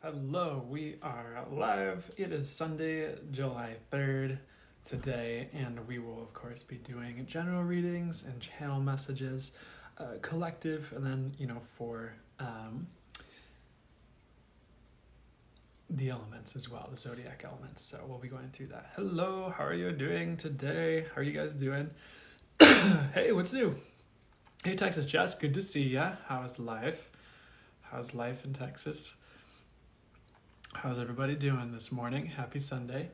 Hello, we are live. It is Sunday, July 3rd today, and we will, of course, be doing general readings and channel messages, collective, and then, for the elements as well, the Zodiac elements. So we'll be going through that. Hello, how are you doing today? How are you guys doing? Hey, what's new? Hey, Texas Jess, good to see ya. How's life? How's life in Texas? How's everybody doing this morning? Happy Sunday.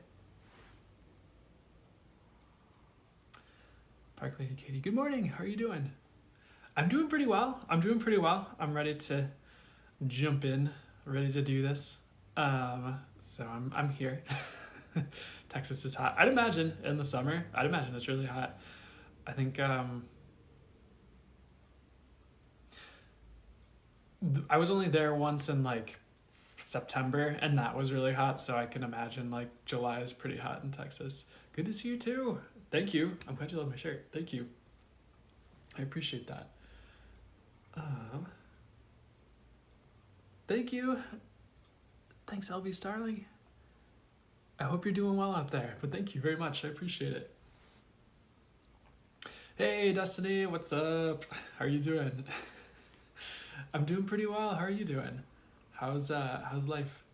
Park Lady Katie, good morning. How are you doing? I'm doing pretty well. I'm ready to jump in, ready to do this. So I'm here. Texas is hot. I'd imagine in the summer. I'd imagine it's really hot. I think I was only there once in September, and that was really hot, so I can imagine July is pretty hot in Texas. Good to see you too. Thank you. I'm glad you love my shirt. Thank you. I appreciate that. Thank you. Thanks, LB Starling. I hope you're doing well out there, but thank you very much. I appreciate it. Hey, Destiny, what's up? How are you doing? I'm doing pretty well. How are you doing? How's life?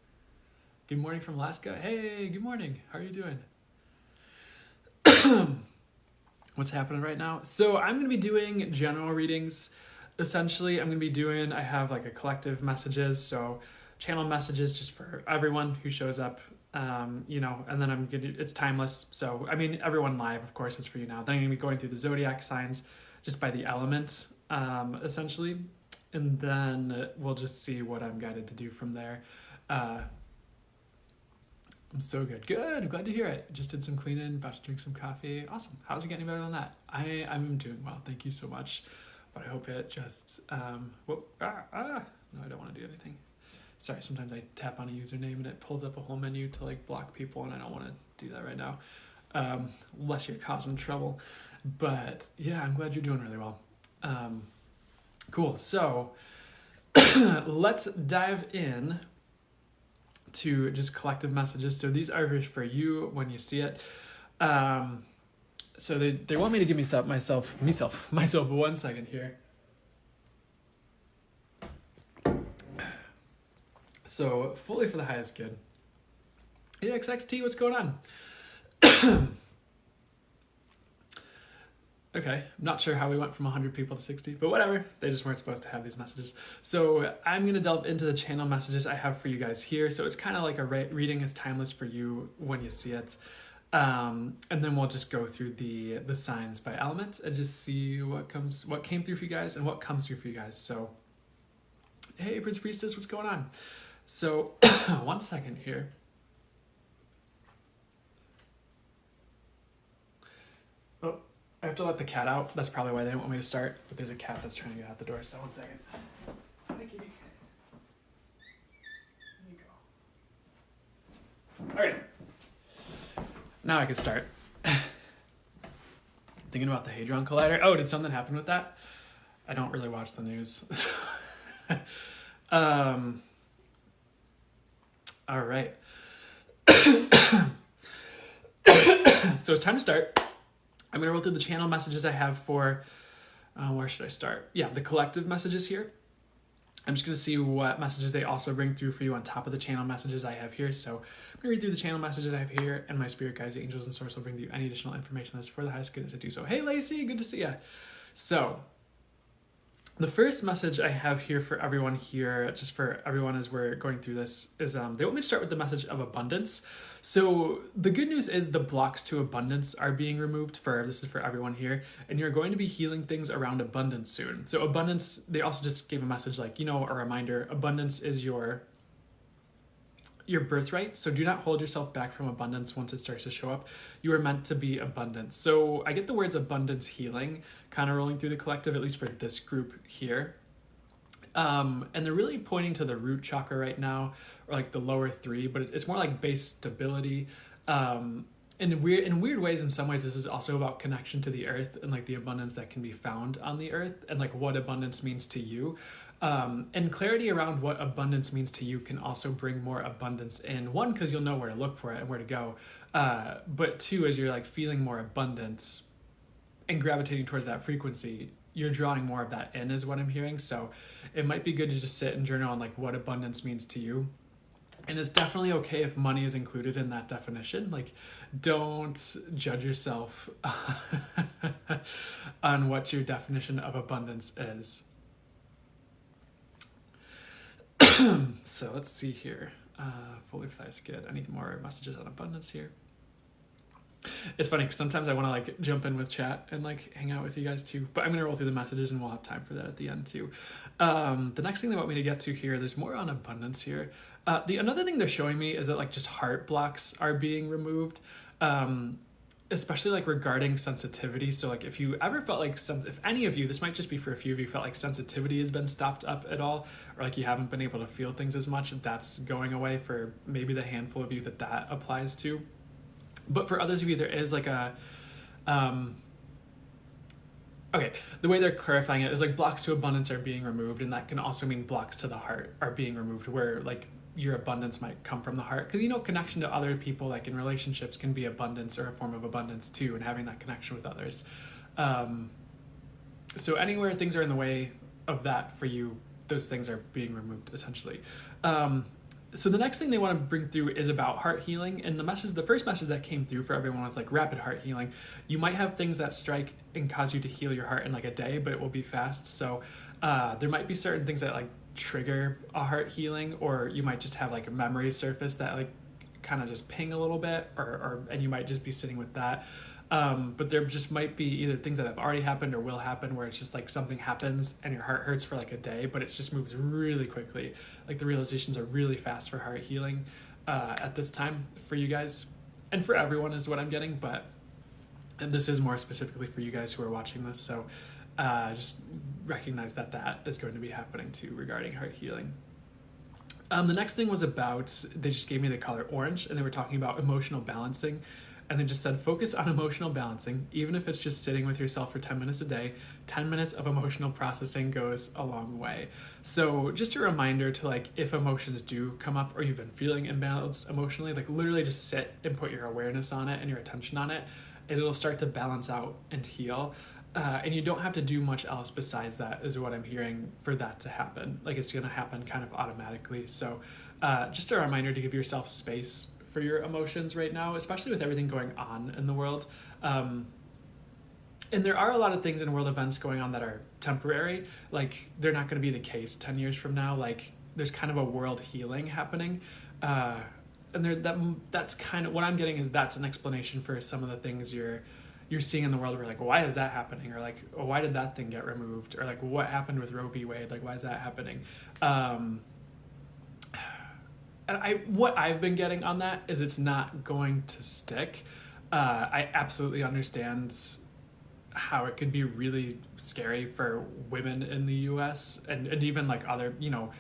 Good morning from Alaska. Hey, good morning. How are you doing? What's happening right now? So I'm going to be doing general readings. Essentially, I have a collective messages, so channel messages just for everyone who shows up, and then it's timeless. So, everyone live, of course, is for you now. Then I'm going to be going through the Zodiac signs just by the elements, essentially. And then we'll just see what I'm guided to do from there. I'm so good. Good. I'm glad to hear it. Just did some cleaning, about to drink some coffee. Awesome. How's it getting better than that? I'm doing well. Thank you so much. But I hope it just... No, I don't want to do anything. Sorry, sometimes I tap on a username and it pulls up a whole menu to block people, and I don't want to do that right now. Unless you're causing trouble. But yeah, I'm glad you're doing really well. Cool. So let's dive in to just collective messages. So these are for you when you see it. So they want me to give myself 1 second here. So fully for the highest good. AXXT, what's going on? Okay, I'm not sure how we went from 100 people to 60, but whatever. They just weren't supposed to have these messages. So I'm going to delve into the channel messages I have for you guys here. So it's kind of like a reading is timeless for you when you see it. And then we'll just go through the signs by elements and just see what came through for you guys and what comes through for you guys. So, hey, Prince Priestess, what's going on? So 1 second here. Oh. I have to let the cat out. That's probably why they didn't want me to start. But there's a cat that's trying to get out the door. So 1 second. Thank you. There you go. All right. Now I can start. Thinking about the Hadron Collider. Oh, did something happen with that? I don't really watch the news. All right. So it's time to start. I'm going to roll through the channel messages I have for, where should I start? Yeah, the collective messages here. I'm just going to see what messages they also bring through for you on top of the channel messages I have here. So I'm going to read through the channel messages I have here, and my spirit guides, the angels, and source will bring you any additional information that's for the highest good as I do so. Hey, Lacey, good to see ya. So the first message I have here for everyone here, just for everyone as we're going through this, is they want me to start with the message of abundance. So the good news is the blocks to abundance are being removed this is for everyone here, and you're going to be healing things around abundance soon. So abundance, they also just gave a message a reminder, abundance is your birthright. So do not hold yourself back from abundance once it starts to show up. You are meant to be abundant. So I get the words abundance healing kind of rolling through the collective, at least for this group here. And they're really pointing to the root chakra right now, or the lower three, but it's more like base stability. In weird ways, in some ways, this is also about connection to the earth and the abundance that can be found on the earth and what abundance means to you. And clarity around what abundance means to you can also bring more abundance in. One, because you'll know where to look for it and where to go. But two, as you're like feeling more abundance and gravitating towards that frequency, you're drawing more of that in, is what I'm hearing. So it might be good to just sit and journal on like what abundance means to you. And it's definitely okay if money is included in that definition. Like, don't judge yourself on what your definition of abundance is. So let's see here. Fully flies good. I need more messages on abundance here. It's funny because sometimes I want to like jump in with chat and like hang out with you guys too, but I'm going to roll through the messages and we'll have time for that at the end too. The next thing they want me to get to here, there's more on abundance here. Another thing they're showing me is that like just heart blocks are being removed, especially like regarding sensitivity. So like if you ever felt like if any of you, this might just be for a few of you, felt like sensitivity has been stopped up at all, or like you haven't been able to feel things as much, that's going away for maybe the handful of you that applies to. But for others of you, there is like a, okay, the way they're clarifying it is like blocks to abundance are being removed, and that can also mean blocks to the heart are being removed, where like your abundance might come from the heart. Because, you know, connection to other people, like in relationships, can be abundance or a form of abundance too, and having that connection with others. So anywhere things are in the way of that for you, those things are being removed essentially. So the next thing they want to bring through is about heart healing. And the first message that came through for everyone was like rapid heart healing. You might have things that strike and cause you to heal your heart in like a day, but it will be fast. So there might be certain things that like trigger a heart healing, or you might just have like a memory surface that like kind of just ping a little bit, and you might just be sitting with that. But there just might be either things that have already happened or will happen, where it's just like something happens and your heart hurts for like a day, but it just moves really quickly. Like the realizations are really fast for heart healing at this time for you guys, and for everyone is what I'm getting, but this is more specifically for you guys who are watching this. So just recognize that is going to be happening too regarding heart healing. The next thing was about, they just gave me the color orange, and they were talking about emotional balancing. And they just said, focus on emotional balancing, even if it's just sitting with yourself for 10 minutes a day. 10 minutes of emotional processing goes a long way. So just a reminder to like, if emotions do come up or you've been feeling imbalanced emotionally, like literally just sit and put your awareness on it and your attention on it. It'll start to balance out and heal. And you don't have to do much else besides that, is what I'm hearing, for that to happen. Like it's going to happen kind of automatically. So just a reminder to give yourself space for your emotions right now, especially with everything going on in the world. And there are a lot of things in world events going on that are temporary. Like they're not going to be the case 10 years from now. Like there's kind of a world healing happening. And that's kind of what I'm getting, is that's an explanation for some of the things you're seeing in the world. Where like, why is that happening? Or like, oh, why did that thing get removed? Or like, what happened with Roe v. Wade? Like, why is that happening? And what I've been getting on that is it's not going to stick. I absolutely understand how it could be really scary for women in the US and even like other, you know,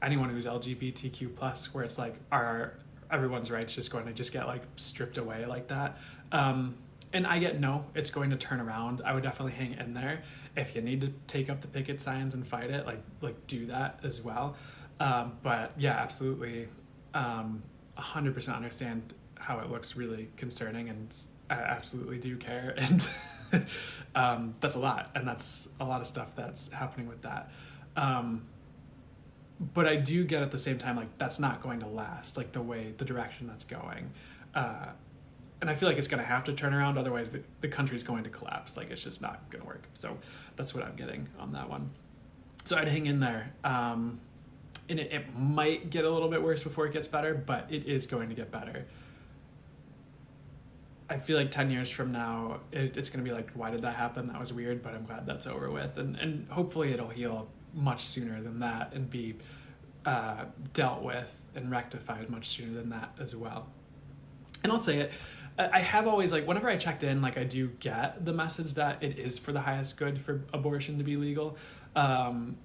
anyone who's LGBTQ plus, where it's like, are everyone's rights just going to just get like stripped away like that? And I get, no, it's going to turn around. I would definitely hang in there. If you need to take up the picket signs and fight it, like do that as well. But yeah, absolutely. 100% understand how it looks really concerning, and I absolutely do care. And that's a lot, and that's a lot of stuff that's happening with that. But I do get at the same time, like that's not going to last, like the direction that's going. And I feel like it's going to have to turn around, otherwise the country's going to collapse. Like it's just not going to work. So that's what I'm getting on that one. So I'd hang in there. And it might get a little bit worse before it gets better, but it is going to get better. I feel like 10 years from now, it's going to be like, why did that happen? That was weird, but I'm glad that's over with. And hopefully it'll heal much sooner than that and be dealt with and rectified much sooner than that as well. And I'll say it, I have always, like, whenever I checked in, like, I do get the message that it is for the highest good for abortion to be legal. And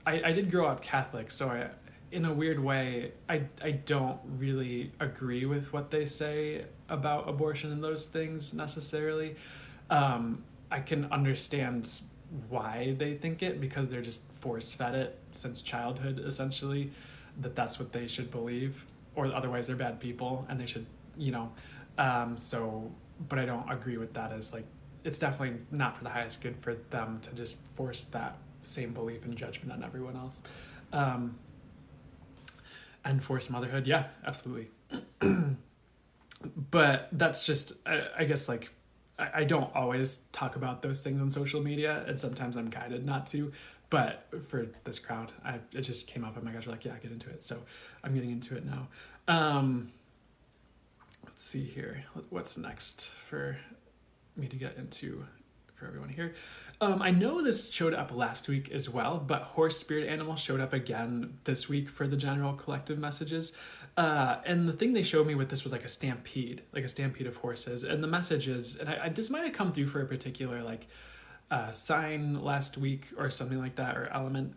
I did grow up Catholic, so in a weird way, I don't really agree with what they say about abortion and those things necessarily. I can understand why they think it, because they're just force fed it since childhood, essentially, that's what they should believe, or otherwise they're bad people and they should, you know. So, but I don't agree with that as like, it's definitely not for the highest good for them to just force that same belief and judgment on everyone else. And forced motherhood, yeah, absolutely. But that's just, I guess, like, I don't always talk about those things on social media, and sometimes I'm guided not to. But for this crowd, it just came up, and my guys were like, yeah, get into it. So I'm getting into it now. Let's see here. What's next for me to get into for everyone here? I know this showed up last week as well, but horse spirit animal showed up again this week for the general collective messages. And the thing they showed me with this was like a stampede of horses. And the message is, and this might have come through for a particular like sign last week or something like that, or element.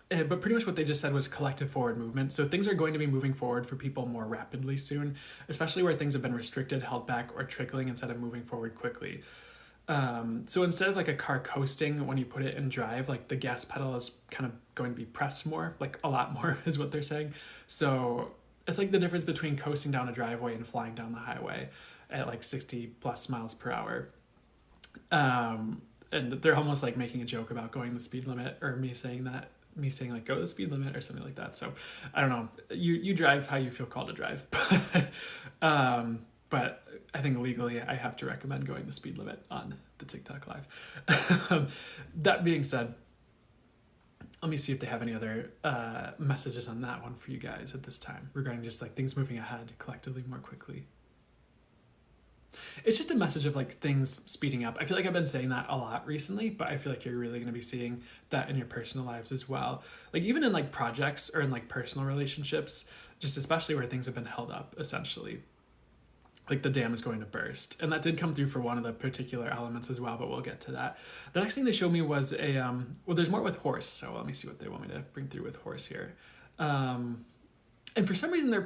But pretty much what they just said was collective forward movement. So things are going to be moving forward for people more rapidly soon, especially where things have been restricted, held back, or trickling instead of moving forward quickly. So instead of like a car coasting when you put it in drive, like the gas pedal is kind of going to be pressed more, like a lot more is what they're saying. So it's like the difference between coasting down a driveway and flying down the highway at like 60 plus miles per hour. And they're almost like making a joke about going the speed limit, or me saying like go the speed limit or something like that. So I don't know, you drive how you feel called to drive. But I think legally I have to recommend going the speed limit on the TikTok live. That being said, let me see if they have any other messages on that one for you guys at this time regarding just like things moving ahead collectively more quickly. It's just a message of like things speeding up. I feel like I've been saying that a lot recently, but I feel like you're really going to be seeing that in your personal lives as well. Like even in like projects or in like personal relationships, just especially where things have been held up, essentially. Like the dam is going to burst. And that did come through for one of the particular elements as well, but we'll get to that. The next thing they showed me was well, there's more with horse. So let me see what they want me to bring through with horse here. And for some reason they're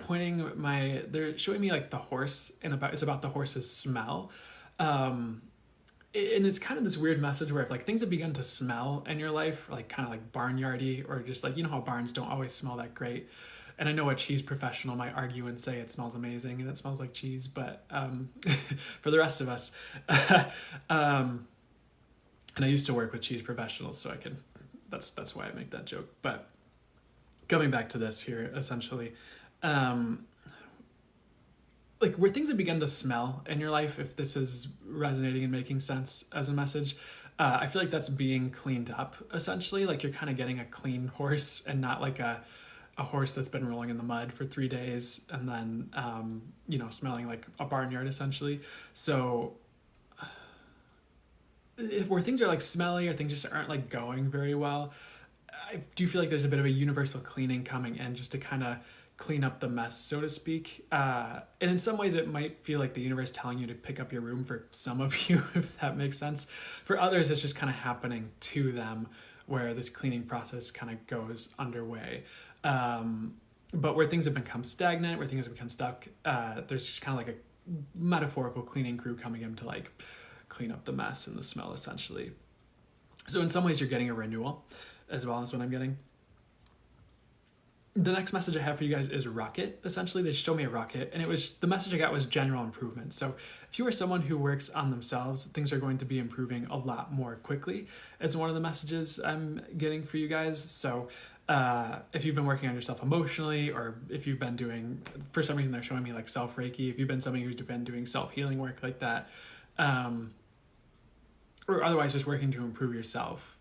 showing me like the horse, and it's about the horse's smell. And it's kind of this weird message where if like things have begun to smell in your life, like kind of like barnyardy, or just like, you know how barns don't always smell that great. And I know a cheese professional might argue and say it smells amazing and it smells like cheese, but for the rest of us, and I used to work with cheese professionals, so that's why I make that joke. But coming back to this here, essentially, like where things have begun to smell in your life, if this is resonating and making sense as a message, I feel like that's being cleaned up, essentially. Like you're kind of getting a clean horse and not like a horse that's been rolling in the mud for 3 days and then, smelling like a barnyard, essentially. So where things are like smelly or things just aren't like going very well, I do feel like there's a bit of a universal cleaning coming in just to kind of clean up the mess, so to speak. And in some ways it might feel like the universe telling you to pick up your room for some of you, if that makes sense. For others, it's just kind of happening to them, where this cleaning process kind of goes underway. But where things have become stagnant, where things have become stuck, there's just kind of like a metaphorical cleaning crew coming in to like clean up the mess and the smell, essentially. So in some ways you're getting a renewal as well, as what I'm getting. The next message I have for you guys is rocket. Essentially, they show me a rocket, and the message I got was general improvement. So if you are someone who works on themselves, things are going to be improving a lot more quickly, as one of the messages I'm getting for you guys. So if you've been working on yourself emotionally, or if you've been doing, for some reason they're showing me like self-Reiki, if you've been somebody who's been doing self-healing work like that, or otherwise just working to improve yourself,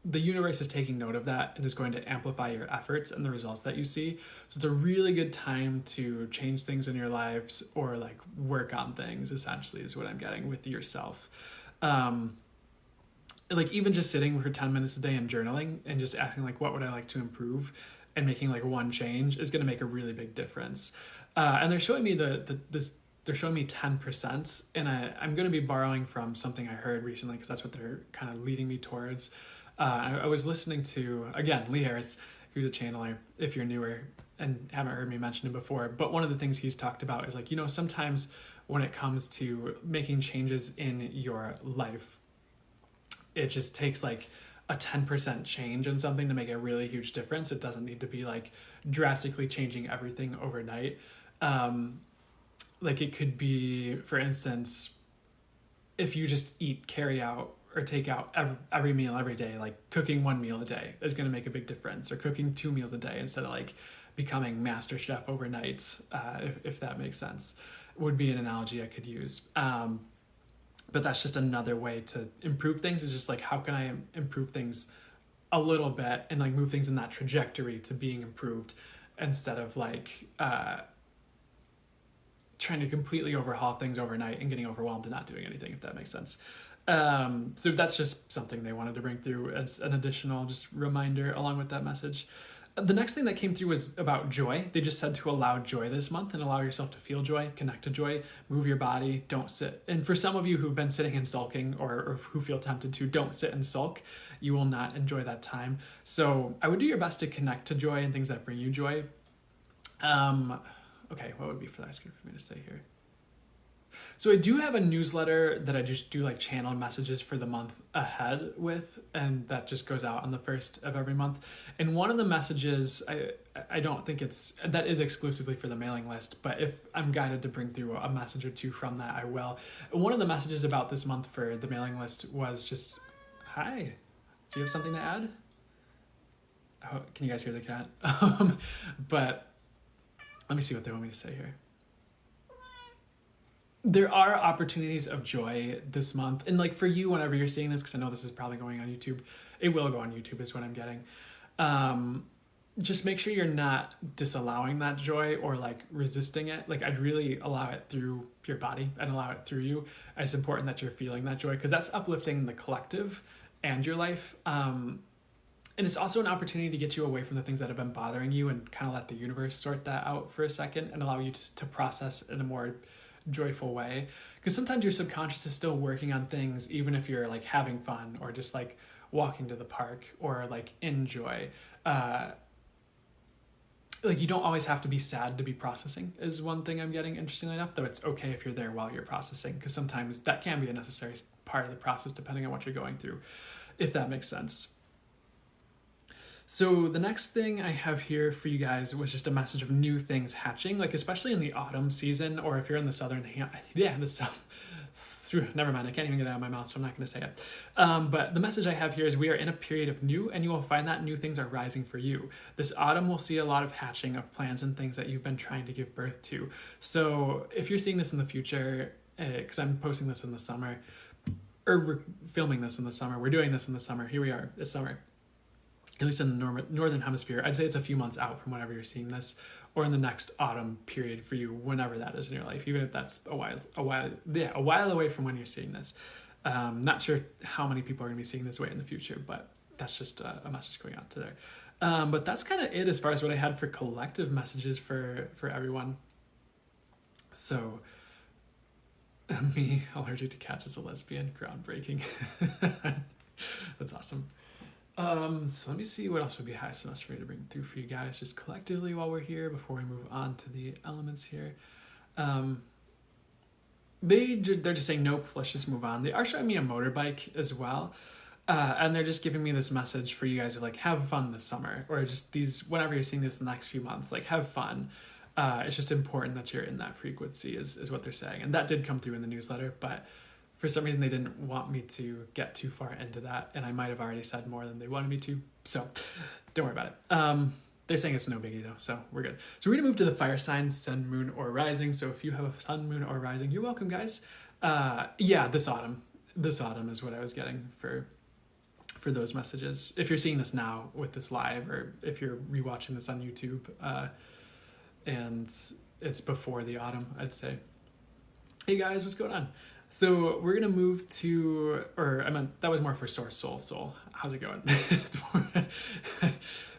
the universe is taking note of that and is going to amplify your efforts and the results that you see. So it's a really good time to change things in your lives, or like work on things, essentially, is what I'm getting with yourself. Like even just sitting for 10 minutes a day and journaling and just asking like, what would I like to improve, and making like one change is going to make a really big difference. And they're showing me they're showing me 10%, and I'm going to be borrowing from something I heard recently, because that's what they're kind of leading me towards. I was listening to, again, Lee Harris, who's a channeler, if you're newer and haven't heard me mention him before. But one of the things he's talked about is like, sometimes when it comes to making changes in your life. It just takes like a 10% change in something to make a really huge difference. It doesn't need to be like drastically changing everything overnight. Like it could be, for instance, if you just eat carry out or take out every meal every day, like cooking 1 meal a day is going to make a big difference, or cooking 2 meals a day instead of like becoming master chef overnight, if that makes sense, would be an analogy I could use. But that's just another way to improve things. Is just like, how can I improve things a little bit and like move things in that trajectory to being improved, instead of like trying to completely overhaul things overnight and getting overwhelmed and not doing anything, if that makes sense. So that's just something they wanted to bring through as an additional just reminder along with that message. The next thing that came through was about joy. They just said to allow joy this month and allow yourself to feel joy, connect to joy, move your body, don't sit. And for some of you who've been sitting and sulking, or who feel tempted to, don't sit and sulk. You will not enjoy that time. So I would do your best to connect to joy and things that bring you joy. Okay, what would be for me to say here? So I do have a newsletter that I just do like channel messages for the month ahead with, and that just goes out on the 1st of every month. And one of the messages, I don't think that is exclusively for the mailing list, but if I'm guided to bring through a message or two from that, I will. One of the messages about this month for the mailing list was just, hi, do you have something to add? Oh, can you guys hear the cat? But let me see what they want me to say here. There are opportunities of joy this month. And like for you, whenever you're seeing this, because I know this is probably going on YouTube, it will go on YouTube is what I'm getting. Just make sure you're not disallowing that joy or like resisting it. Like I'd really allow it through your body and allow it through you. It's important that you're feeling that joy, because that's uplifting the collective and your life. And it's also an opportunity to get you away from the things that have been bothering you and kind of let the universe sort that out for a second and allow you to process in a more joyful way. Because sometimes your subconscious is still working on things, even if you're like having fun or just like walking to the park or like in joy. Like you don't always have to be sad to be processing is one thing I'm getting, interestingly enough, though it's okay if you're there while you're processing, because sometimes that can be a necessary part of the process depending on what you're going through, if that makes sense. So the next thing I have here for you guys was just a message of new things hatching, like especially in the autumn season, or if you're in the southern, never mind, I can't even get it out of my mouth, so I'm not going to say it. But the message I have here is we are in a period of new, and you will find that new things are rising for you. This autumn will see a lot of hatching of plans and things that you've been trying to give birth to. So if you're seeing this in the future, because I'm posting this in the summer, or we're filming this in the summer, we're doing this in the summer, here we are, it's summer. At least in the northern hemisphere, I'd say it's a few months out from whenever you're seeing this, or in the next autumn period for you, whenever that is in your life, even if that's a while away from when you're seeing this. Not sure how many people are going to be seeing this way in the future, but that's just a message going out to there. But that's kind of it as far as what I had for collective messages for everyone. So, me allergic to cats as a lesbian, groundbreaking. That's awesome. So let me see what else would be highest enough for me to bring through for you guys just collectively while we're here before we move on to the elements here. They're just saying, nope, let's just move on. They are showing me a motorbike as well. And they're just giving me this message for you guys of like, have fun this summer, or just whenever you're seeing this in the next few months, like have fun. It's just important that you're in that frequency is what they're saying. And that did come through in the newsletter, but for some reason, they didn't want me to get too far into that, and I might have already said more than they wanted me to, so don't worry about it. They're saying it's no biggie, though, so we're good. So we're going to move to the fire signs, sun, moon, or rising. So if you have a sun, moon, or rising, you're welcome, guys. This autumn is what I was getting for those messages. If you're seeing this now with this live, or if you're rewatching this on YouTube, and it's before the autumn, I'd say. Hey, guys, what's going on? So we're going to move to, that was more for soul. How's it going?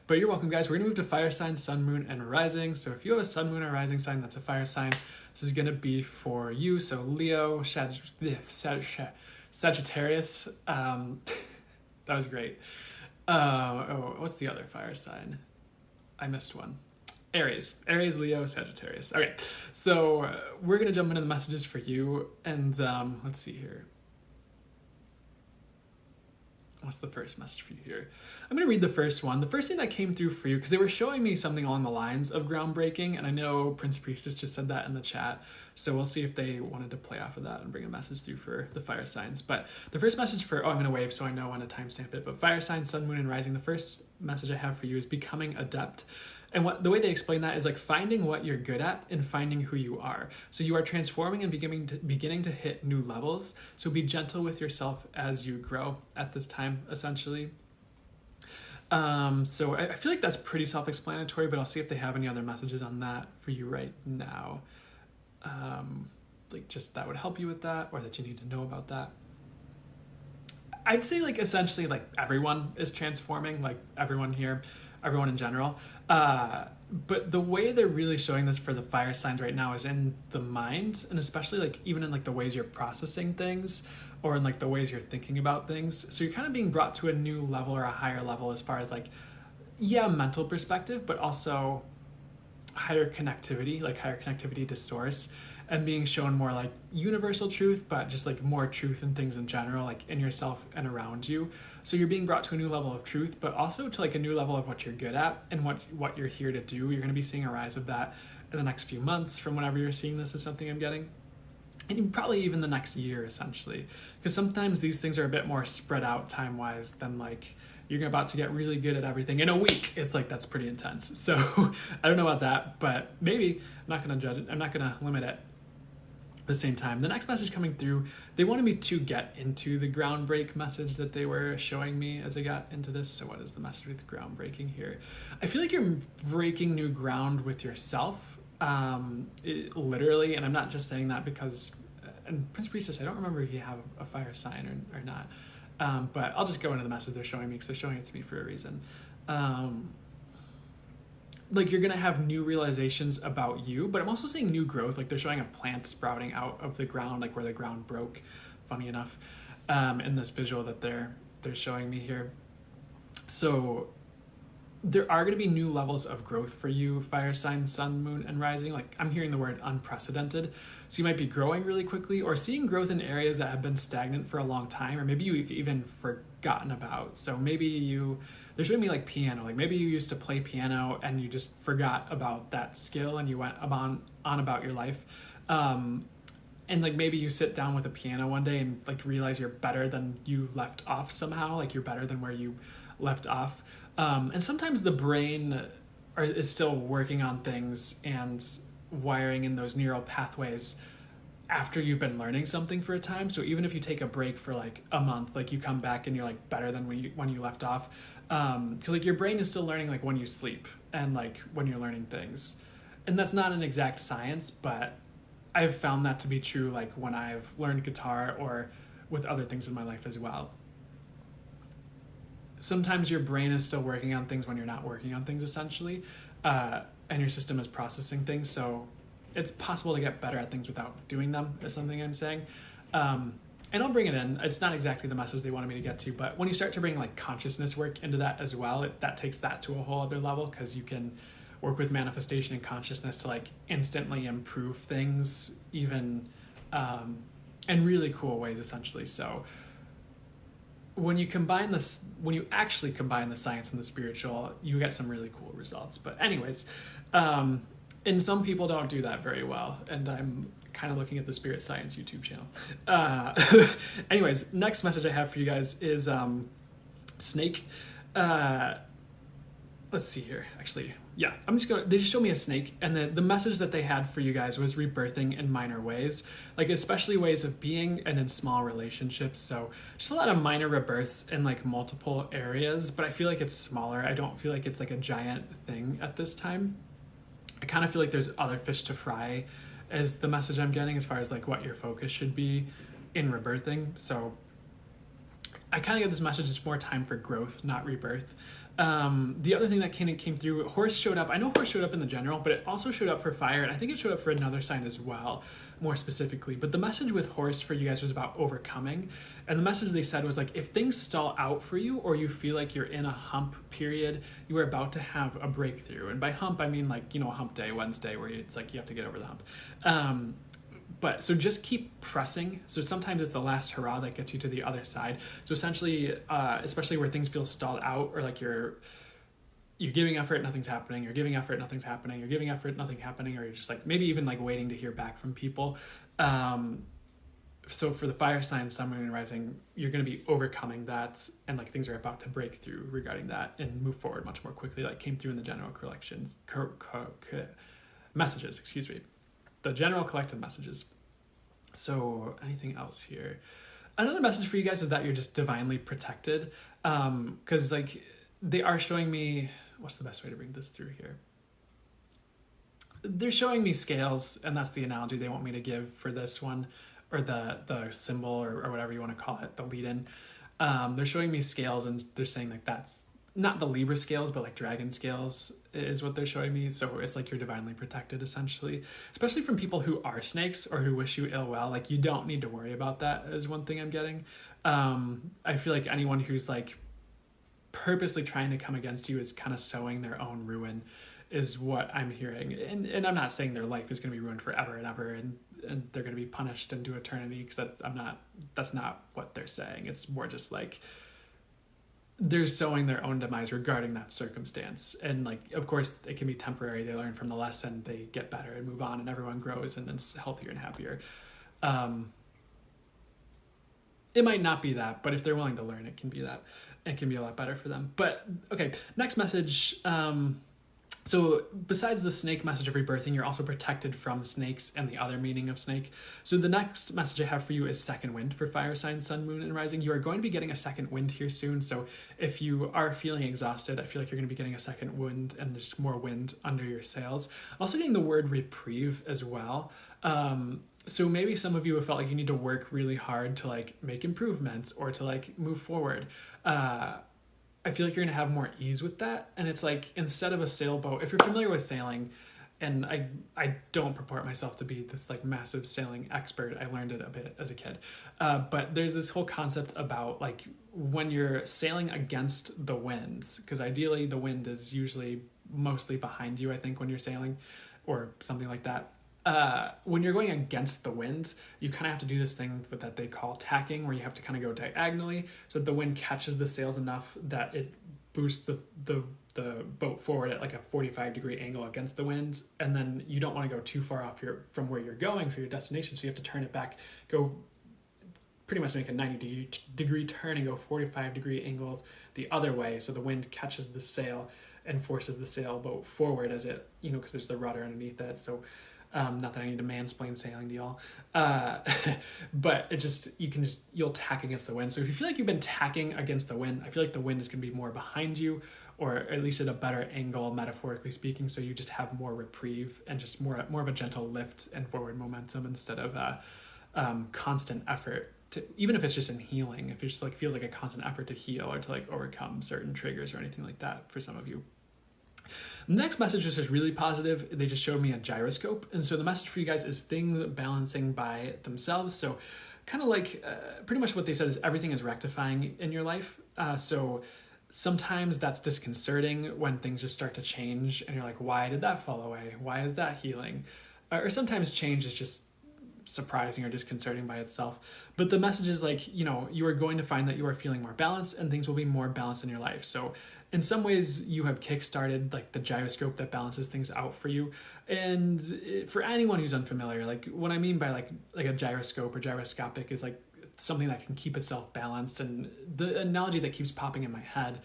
But you're welcome, guys. We're going to move to fire sign, sun, moon, and rising. So if you have a sun, moon, or rising sign, that's a fire sign. This is going to be for you. So Leo, Sagittarius. That was great. What's the other fire sign? I missed one. Aries, Leo, Sagittarius. Okay, so we're gonna jump into the messages for you, and let's see here. What's the first message for you here? I'm going to read the first one. The first thing that came through for you, because they were showing me something along the lines of groundbreaking, and I know Prince Priestess just said that in the chat, so we'll see if they wanted to play off of that and bring a message through for the fire signs. But the first message for, I'm going to wave so I know when to timestamp it, but fire signs, sun, moon, and rising, the first message I have for you is becoming adept. And the way they explain that is like finding what you're good at and finding who you are. So you are transforming and beginning to hit new levels. So be gentle with yourself as you grow at this time, essentially. So I feel like that's pretty self-explanatory, but I'll see if they have any other messages on that for you right now. Like just that would help you with that, or that you need to know about that. I'd say like essentially like everyone is transforming, like everyone here, everyone in general. But the way they're really showing this for the fire signs right now is in the mind, and especially like even in like the ways you're processing things, or in like the ways you're thinking about things. So you're kind of being brought to a new level or a higher level as far as like, yeah, mental perspective, but also higher connectivity to source, and being shown more like universal truth, but just like more truth in things in general, like in yourself and around you. So you're being brought to a new level of truth, but also to like a new level of what you're good at and what you're here to do. You're going to be seeing a rise of that in the next few months from whenever you're seeing this is something I'm getting. And probably even the next year, essentially. Because sometimes these things are a bit more spread out time-wise than like you're about to get really good at everything in a week. It's like, that's pretty intense. So I don't know about that, but maybe. I'm not going to judge it. I'm not going to limit it. At the same time, the next message coming through, they wanted me to get into the groundbreak message that they were showing me as I got into this. So what is the message with groundbreaking here? I feel like you're breaking new ground with yourself, literally, and I'm not just saying that because, and Prince Priestess, I don't remember if you have a fire sign or not, but I'll just go into the message they're showing me because they're showing it to me for a reason. Like you're going to have new realizations about you, but I'm also seeing new growth. Like they're showing a plant sprouting out of the ground, like where the ground broke, funny enough, in this visual that they're showing me here. So there are going to be new levels of growth for you, fire sign, sun, moon, and rising. Like I'm hearing the word unprecedented. So you might be growing really quickly or seeing growth in areas that have been stagnant for a long time, or maybe you've even forgotten about. So maybe they're showing me like piano, like maybe you used to play piano and you just forgot about that skill and you went on about your life. And like maybe you sit down with a piano one day and like realize you're better than you left off somehow, like you're better than where you left off. And sometimes the brain is still working on things and wiring in those neural pathways after you've been learning something for a time. So even if you take a break for like a month, like you come back and you're like better than when you left off. Because like your brain is still learning like when you sleep and like when you're learning things. And that's not an exact science, but I've found that to be true like when I've learned guitar or with other things in my life as well. Sometimes your brain is still working on things when you're not working on things, essentially, and your system is processing things. So it's possible to get better at things without doing them, is something I'm saying. And I'll bring it in. It's not exactly the message they wanted me to get to, but when you start to bring like consciousness work into that as well, that takes that to a whole other level, because you can work with manifestation and consciousness to like instantly improve things, even in really cool ways, essentially. So when you actually combine the science and the spiritual, you get some really cool results. But anyways, and some people don't do that very well, and I'm kind of looking at the Spirit Science YouTube channel. Anyways, next message I have for you guys is snake. Let's see here, actually. Yeah, they just showed me a snake, and the message that they had for you guys was rebirthing in minor ways, like especially ways of being and in small relationships. So just a lot of minor rebirths in like multiple areas, but I feel like it's smaller. I don't feel like it's like a giant thing at this time. I kind of feel like there's other fish to fry is the message I'm getting as far as like what your focus should be in rebirthing. So I kind of get this message, it's more time for growth, not rebirth. The other thing that came through, horse showed up. I know horse showed up in the general, but it also showed up for fire, and I think it showed up for another sign as well, more specifically. But the message with horse for you guys was about overcoming. And the message they said was like, if things stall out for you, or you feel like you're in a hump period, you are about to have a breakthrough. And by hump, I mean like, hump day, Wednesday, where it's like you have to get over the hump. But so just keep pressing. So sometimes it's the last hurrah that gets you to the other side. So essentially, especially where things feel stalled out, or like you're giving effort, nothing's happening, you're giving effort, nothing's happening, you're giving effort, nothing happening, or you're just like maybe even like waiting to hear back from people. So for the fire sign, Sun, Moon, and Rising, you're going to be overcoming that, and like things are about to break through regarding that and move forward much more quickly, like came through in the general collections, messages, excuse me. The general collective messages. So anything else here? Another message for you guys is that you're just divinely protected. Because like they are showing me, what's the best way to bring this through here? They're showing me scales, and that's the analogy they want me to give for this one, or the symbol, or whatever you want to call it, the lead-in. They're showing me scales, and they're saying like that's not the Libra scales, but like dragon scales is what they're showing me. So it's like you're divinely protected, essentially, especially from people who are snakes or who wish you ill well. Like you don't need to worry about that, is one thing I'm getting. I feel like anyone who's like purposely trying to come against you is kind of sowing their own ruin, is what I'm hearing. And I'm not saying their life is going to be ruined forever and ever, and they're going to be punished into eternity, because that's not what they're saying. It's more just like they're sowing their own demise regarding that circumstance. And like, of course it can be temporary. They learn from the lesson, they get better and move on, and everyone grows and is healthier and happier. It might not be that, but if they're willing to learn, it can be that. It can be a lot better for them. But okay, next message. So besides the snake message of rebirthing, you're also protected from snakes and the other meaning of snake. So the next message I have for you is second wind for fire signs, Sun, Moon, and Rising. You are going to be getting a second wind here soon. So if you are feeling exhausted, I feel like you're going to be getting a second wind, and just more wind under your sails. Also getting the word reprieve as well. So maybe some of you have felt like you need to work really hard to like make improvements or to like move forward. I feel like you're going to have more ease with that. And it's like, instead of a sailboat, if you're familiar with sailing, and I don't purport myself to be this like massive sailing expert, I learned it a bit as a kid. But there's this whole concept about like when you're sailing against the winds, because ideally the wind is usually mostly behind you, I think, when you're sailing or something like that. When you're going against the wind, you kind of have to do this thing that they call tacking, where you have to kind of go diagonally so that the wind catches the sails enough that it boosts the boat forward at like a 45-degree angle against the wind. And then you don't want to go too far off from where you're going for your destination, so you have to turn it back, go pretty much make a 90-degree turn and go 45-degree angles the other way, so the wind catches the sail and forces the sailboat forward as it, because there's the rudder underneath it. So not that I need to mansplain sailing to y'all, but you'll tack against the wind. So if you feel like you've been tacking against the wind, I feel like the wind is going to be more behind you, or at least at a better angle, metaphorically speaking. So you just have more reprieve and just more of a gentle lift and forward momentum, instead of constant effort to, even if it's just in healing, if it just like feels like a constant effort to heal or to like overcome certain triggers or anything like that for some of you. Next message is just really positive. They just showed me a gyroscope. And so the message for you guys is things balancing by themselves. So kind of like pretty much what they said is everything is rectifying in your life. So sometimes that's disconcerting when things just start to change and you're like, why did that fall away? Why is that healing? Or sometimes change is just surprising or disconcerting by itself. But the message is like, you are going to find that you are feeling more balanced and things will be more balanced in your life. So in some ways you have kickstarted like the gyroscope that balances things out for you. And for anyone who's unfamiliar, like what I mean by like a gyroscope or gyroscopic is like something that can keep itself balanced. And the analogy that keeps popping in my head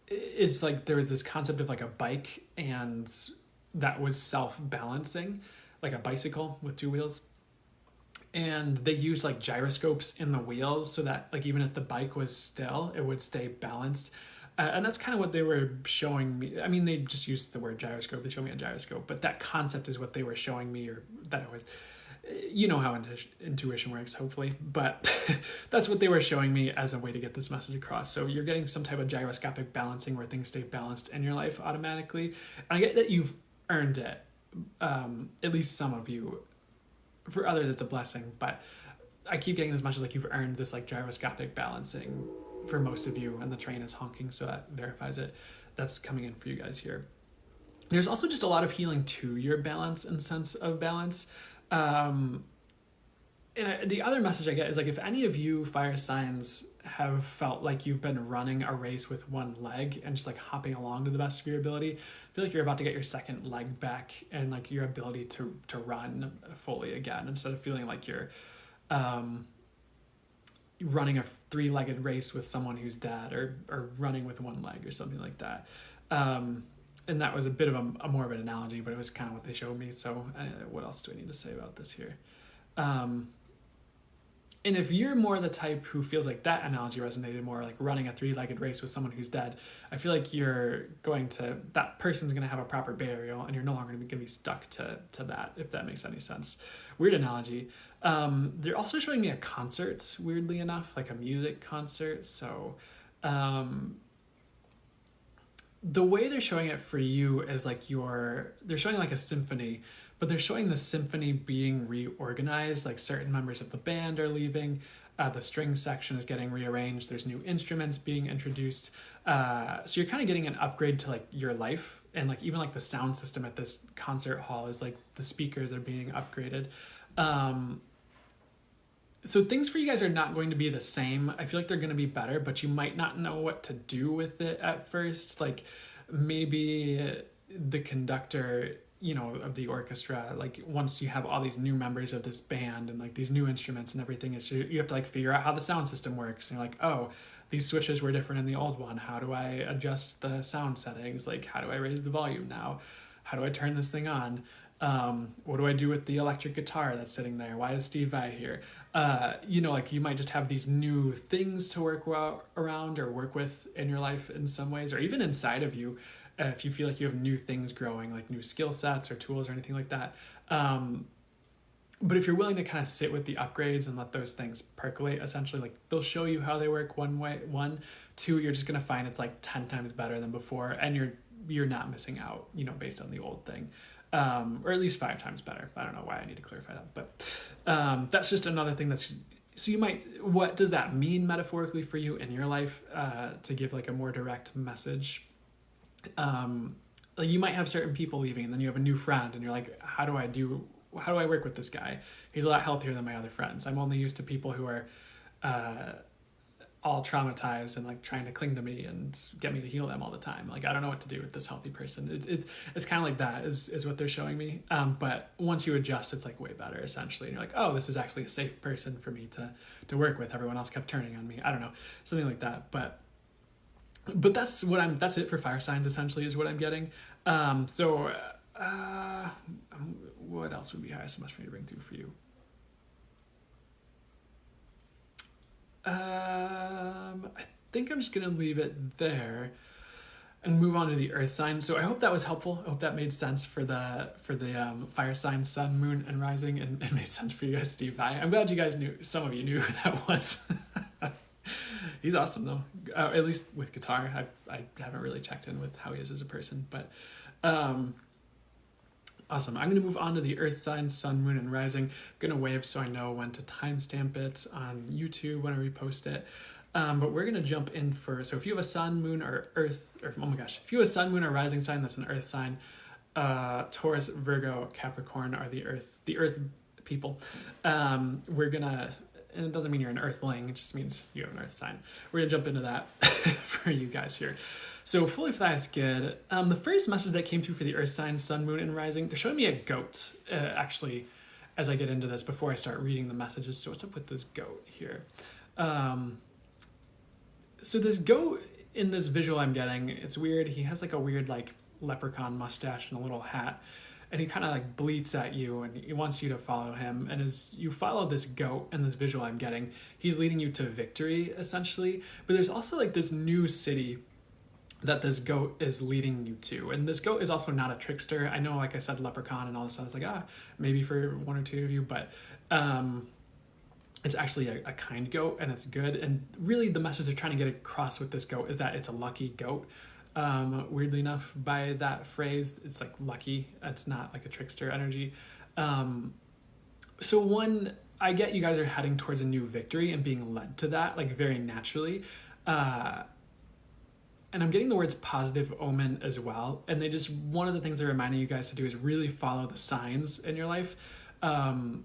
is like there was this concept of like a bike, and that was self-balancing, like a bicycle with two wheels. And they used like gyroscopes in the wheels so that like even if the bike was still, it would stay balanced. And that's kind of what they were showing me. I mean, they just used the word gyroscope. They showed me a gyroscope, but that concept is what they were showing me, or that it was. you know how intuition works, hopefully, but that's what they were showing me as a way to get this message across. So you're getting some type of gyroscopic balancing where things stay balanced in your life automatically. And I get that you've earned it, at least some of you. For others, it's a blessing, but I keep getting this message like you've earned this like gyroscopic balancing for most of you, and the train is honking, so that verifies it. That's coming in for you guys here. There's also just a lot of healing to your balance and sense of balance. And the other message I get is like, if any of you fire signs have felt like you've been running a race with one leg and just like hopping along to the best of your ability, I feel like you're about to get your second leg back and like your ability to run fully again, instead of feeling like you're running a 3-legged race with someone who's dead, or running with one leg or something like that. And that was a bit of a more of an analogy, but it was kind of what they showed me. So what else do I need to say about this here? And if you're more the type who feels like that analogy resonated more, like running a 3-legged race with someone who's dead, I feel like that person's going to have a proper burial, and you're no longer going to be stuck to that, if that makes any sense. Weird analogy. They're also showing me a concert, weirdly enough, like a music concert. So the way they're showing it for you is like they're showing like a symphony, but they're showing the symphony being reorganized. Like certain members of the band are leaving, the string section is getting rearranged, there's new instruments being introduced. So you're kind of getting an upgrade to like your life, and like even like the sound system at this concert hall is like the speakers are being upgraded. So things for you guys are not going to be the same. I feel like they're going to be better, but you might not know what to do with it at first. Like maybe the conductor, of the orchestra, like once you have all these new members of this band and like these new instruments and everything, you have to like figure out how the sound system works. And you're like, oh, these switches were different in the old one. How do I adjust the sound settings? Like, how do I raise the volume now? How do I turn this thing on? What do I do with the electric guitar that's sitting there? Why is Steve Vai here? Like you might just have these new things to work around or work with in your life in some ways, or even inside of you, if you feel like you have new things growing, like new skill sets or tools or anything like that. But if you're willing to kind of sit with the upgrades and let those things percolate, essentially, like they'll show you how they work one way. 1, 2, you're just going to find it's like 10 times better than before, and you're not missing out, based on the old thing. Or at least 5 times better. I don't know why I need to clarify that, but that's just another thing so what does that mean metaphorically for you in your life, to give like a more direct message? Like you might have certain people leaving, and then you have a new friend, and you're like, how do I work with this guy? He's a lot healthier than my other friends. I'm only used to people who are all traumatized and like trying to cling to me and get me to heal them all the time. Like I don't know what to do with this healthy person. It's kind of like that is what they're showing me. But once you adjust, it's like way better essentially. And you're like, oh, this is actually a safe person for me to work with. Everyone else kept turning on me. I don't know, something like that. But that's it for fire signs essentially is what I'm getting. What else would be high so much for me to bring through for you? I think I'm just going to leave it there and move on to the earth sign. So I hope that was helpful. I hope that made sense for the fire sign, sun, moon, and rising, and it made sense for you guys, Steve Vai. I'm glad you guys some of you knew who that was. He's awesome though, at least with guitar. I haven't really checked in with how he is as a person, but awesome. I'm going to move on to the earth signs, sun, moon, and rising. I'm going to wave so I know when to timestamp it on YouTube when I repost it. But we're going to jump in so if you have a sun, moon, or earth, or oh my gosh, if you have a sun, moon, or rising sign, that's an earth sign. Taurus, Virgo, Capricorn are the earth people. We're going to, and it doesn't mean you're an earthling, it just means you have an earth sign. We're going to jump into that for you guys here. So fully flashed good. The first message that came through for the earth sign, sun, moon, and rising, they're showing me a goat, actually, as I get into this before I start reading the messages. So what's up with this goat here? So this goat in this visual I'm getting, it's weird. He has like a weird like leprechaun mustache and a little hat, and he kind of like bleats at you and he wants you to follow him. And as you follow this goat in this visual I'm getting, he's leading you to victory essentially. But there's also like this new city that this goat is leading you to. And this goat is also not a trickster. I know, like I said, leprechaun and all this stuff. It's like, maybe for one or two of you, but it's actually a kind goat, and it's good. And really the message they're trying to get across with this goat is that it's a lucky goat. Weirdly enough, by that phrase, it's like lucky. It's not like a trickster energy. So one, I get you guys are heading towards a new victory and being led to that, like very naturally. And I'm getting the words positive omen as well. And they just, one of the things they're reminding you guys to do is really follow the signs in your life. And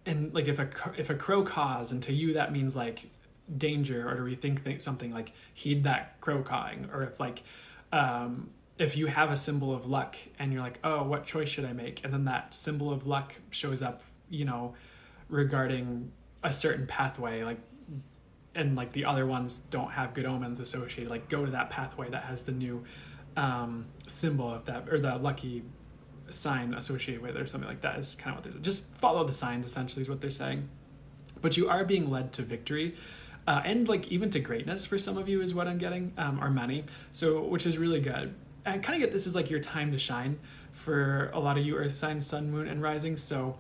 like if a crow caws, and to you that means like danger, or to rethink something, like heed that crow cawing. Or if like, if you have a symbol of luck and you're like, oh, what choice should I make? And then that symbol of luck shows up, regarding a certain pathway, like, and like the other ones don't have good omens associated, like go to that pathway that has the new symbol of that, or the lucky sign associated with it, or something like that is kind of what they're, just follow the signs essentially is what they're saying. But you are being led to victory, and like even to greatness for some of you is what I'm getting, or many, so which is really good. I kind of get this is like your time to shine for a lot of you earth signs, sun, moon, and rising. So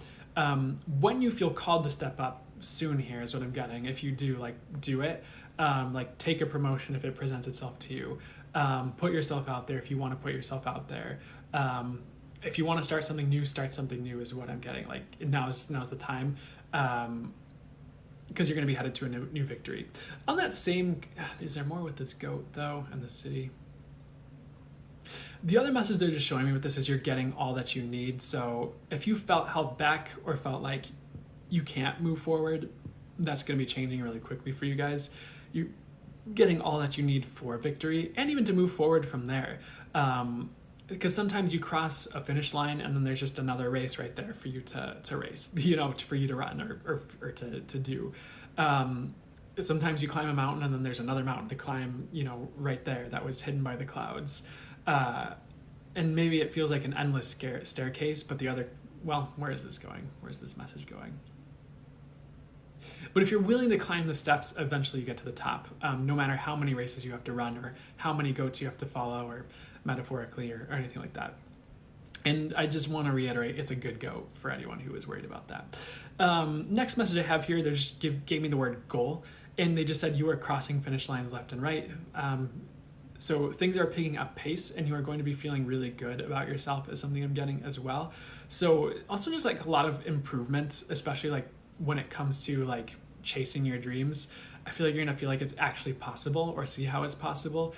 when you feel called to step up soon here is what I'm getting. If you do, like, do it. Like take a promotion if it presents itself to you. Put yourself out there if you want to put yourself out there. If you want to start something new is what I'm getting. Like now's the time. Because you're going to be headed to a new victory. On that same, is there more with this goat though, and the city? The other message they're just showing me with this is you're getting all that you need. So if you felt held back or felt like you can't move forward, that's going to be changing really quickly for you guys. You're getting all that you need for victory, and even to move forward from there. Because sometimes you cross a finish line and then there's just another race right there for you to race, for you to run or to do. Sometimes you climb a mountain and then there's another mountain to climb, right there that was hidden by the clouds. And maybe it feels like an endless staircase, but where is this going? Where's this message going? But if you're willing to climb the steps, eventually you get to the top, no matter how many races you have to run or how many goats you have to follow, or metaphorically or anything like that. And I just want to reiterate, it's a good goat for anyone who is worried about that. Next message I have here, they just gave me the word goal, and they just said you are crossing finish lines left and right. So things are picking up pace, and you are going to be feeling really good about yourself is something I'm getting as well. So also just like a lot of improvement, especially like when it comes to like chasing your dreams. I feel like you're going to feel like it's actually possible, or see how it's possible.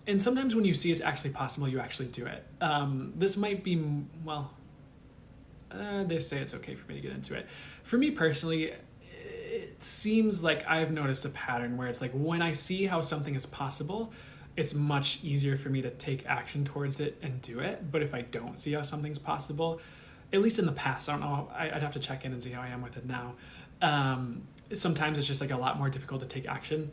And sometimes when you see it's actually possible, you actually do it. This might be, they say it's okay for me to get into it. For me personally, it seems like I've noticed a pattern where it's like when I see how something is possible, it's much easier for me to take action towards it and do it. But if I don't see how something's possible, at least in the past, I don't know, I'd have to check in and see how I am with it now. Sometimes it's just like a lot more difficult to take action.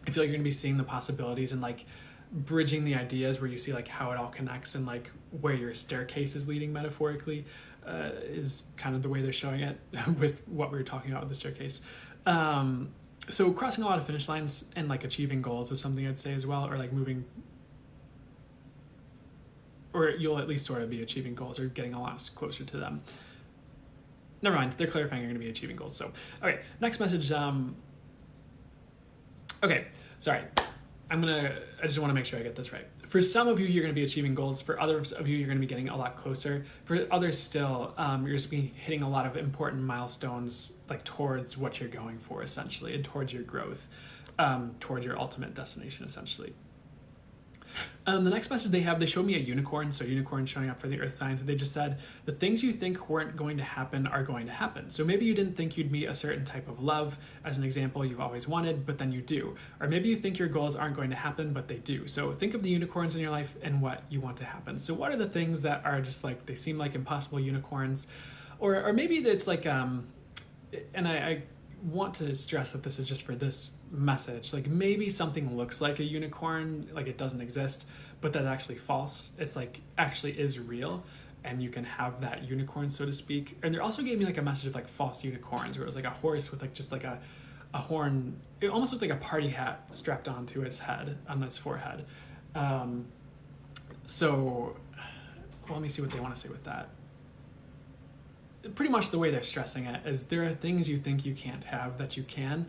I feel like you're gonna be seeing the possibilities and like bridging the ideas where you see like how it all connects, and like where your staircase is leading metaphorically is kind of the way they're showing it with what we were talking about with the staircase. So crossing a lot of finish lines and like achieving goals is something I'd say as well, or like moving, or you'll at least sort of be achieving goals or getting a lot closer to them. Never mind, they're clarifying you're going to be achieving goals. So, okay, next message. Okay, sorry. I just want to make sure I get this right. For some of you, you're going to be achieving goals. For others of you, you're going to be getting a lot closer. For others still, you're just be hitting a lot of important milestones, like towards what you're going for, essentially, and towards your growth, towards your ultimate destination, essentially. The next message they showed me a unicorn. So unicorn showing up for the earth signs. They just said, the things you think weren't going to happen are going to happen. So maybe you didn't think you'd meet a certain type of love, as an example, you've always wanted, but then you do. Or maybe you think your goals aren't going to happen, but they do. So think of the unicorns in your life and what you want to happen. So what are the things that are just like, they seem like impossible unicorns? Or maybe it's like, and I want to stress that this is just for this message. Like maybe something looks like a unicorn, like it doesn't exist, but that's actually false. It's like actually is real, and you can have that unicorn, so to speak. And they also gave me like a message of like false unicorns, where it was like a horse with like just like a a horn. It almost looked like a party hat strapped onto his head, on his forehead. So, well, let me see what they want to say with that. Pretty much the way they're stressing it is there are things you think you can't have that you can,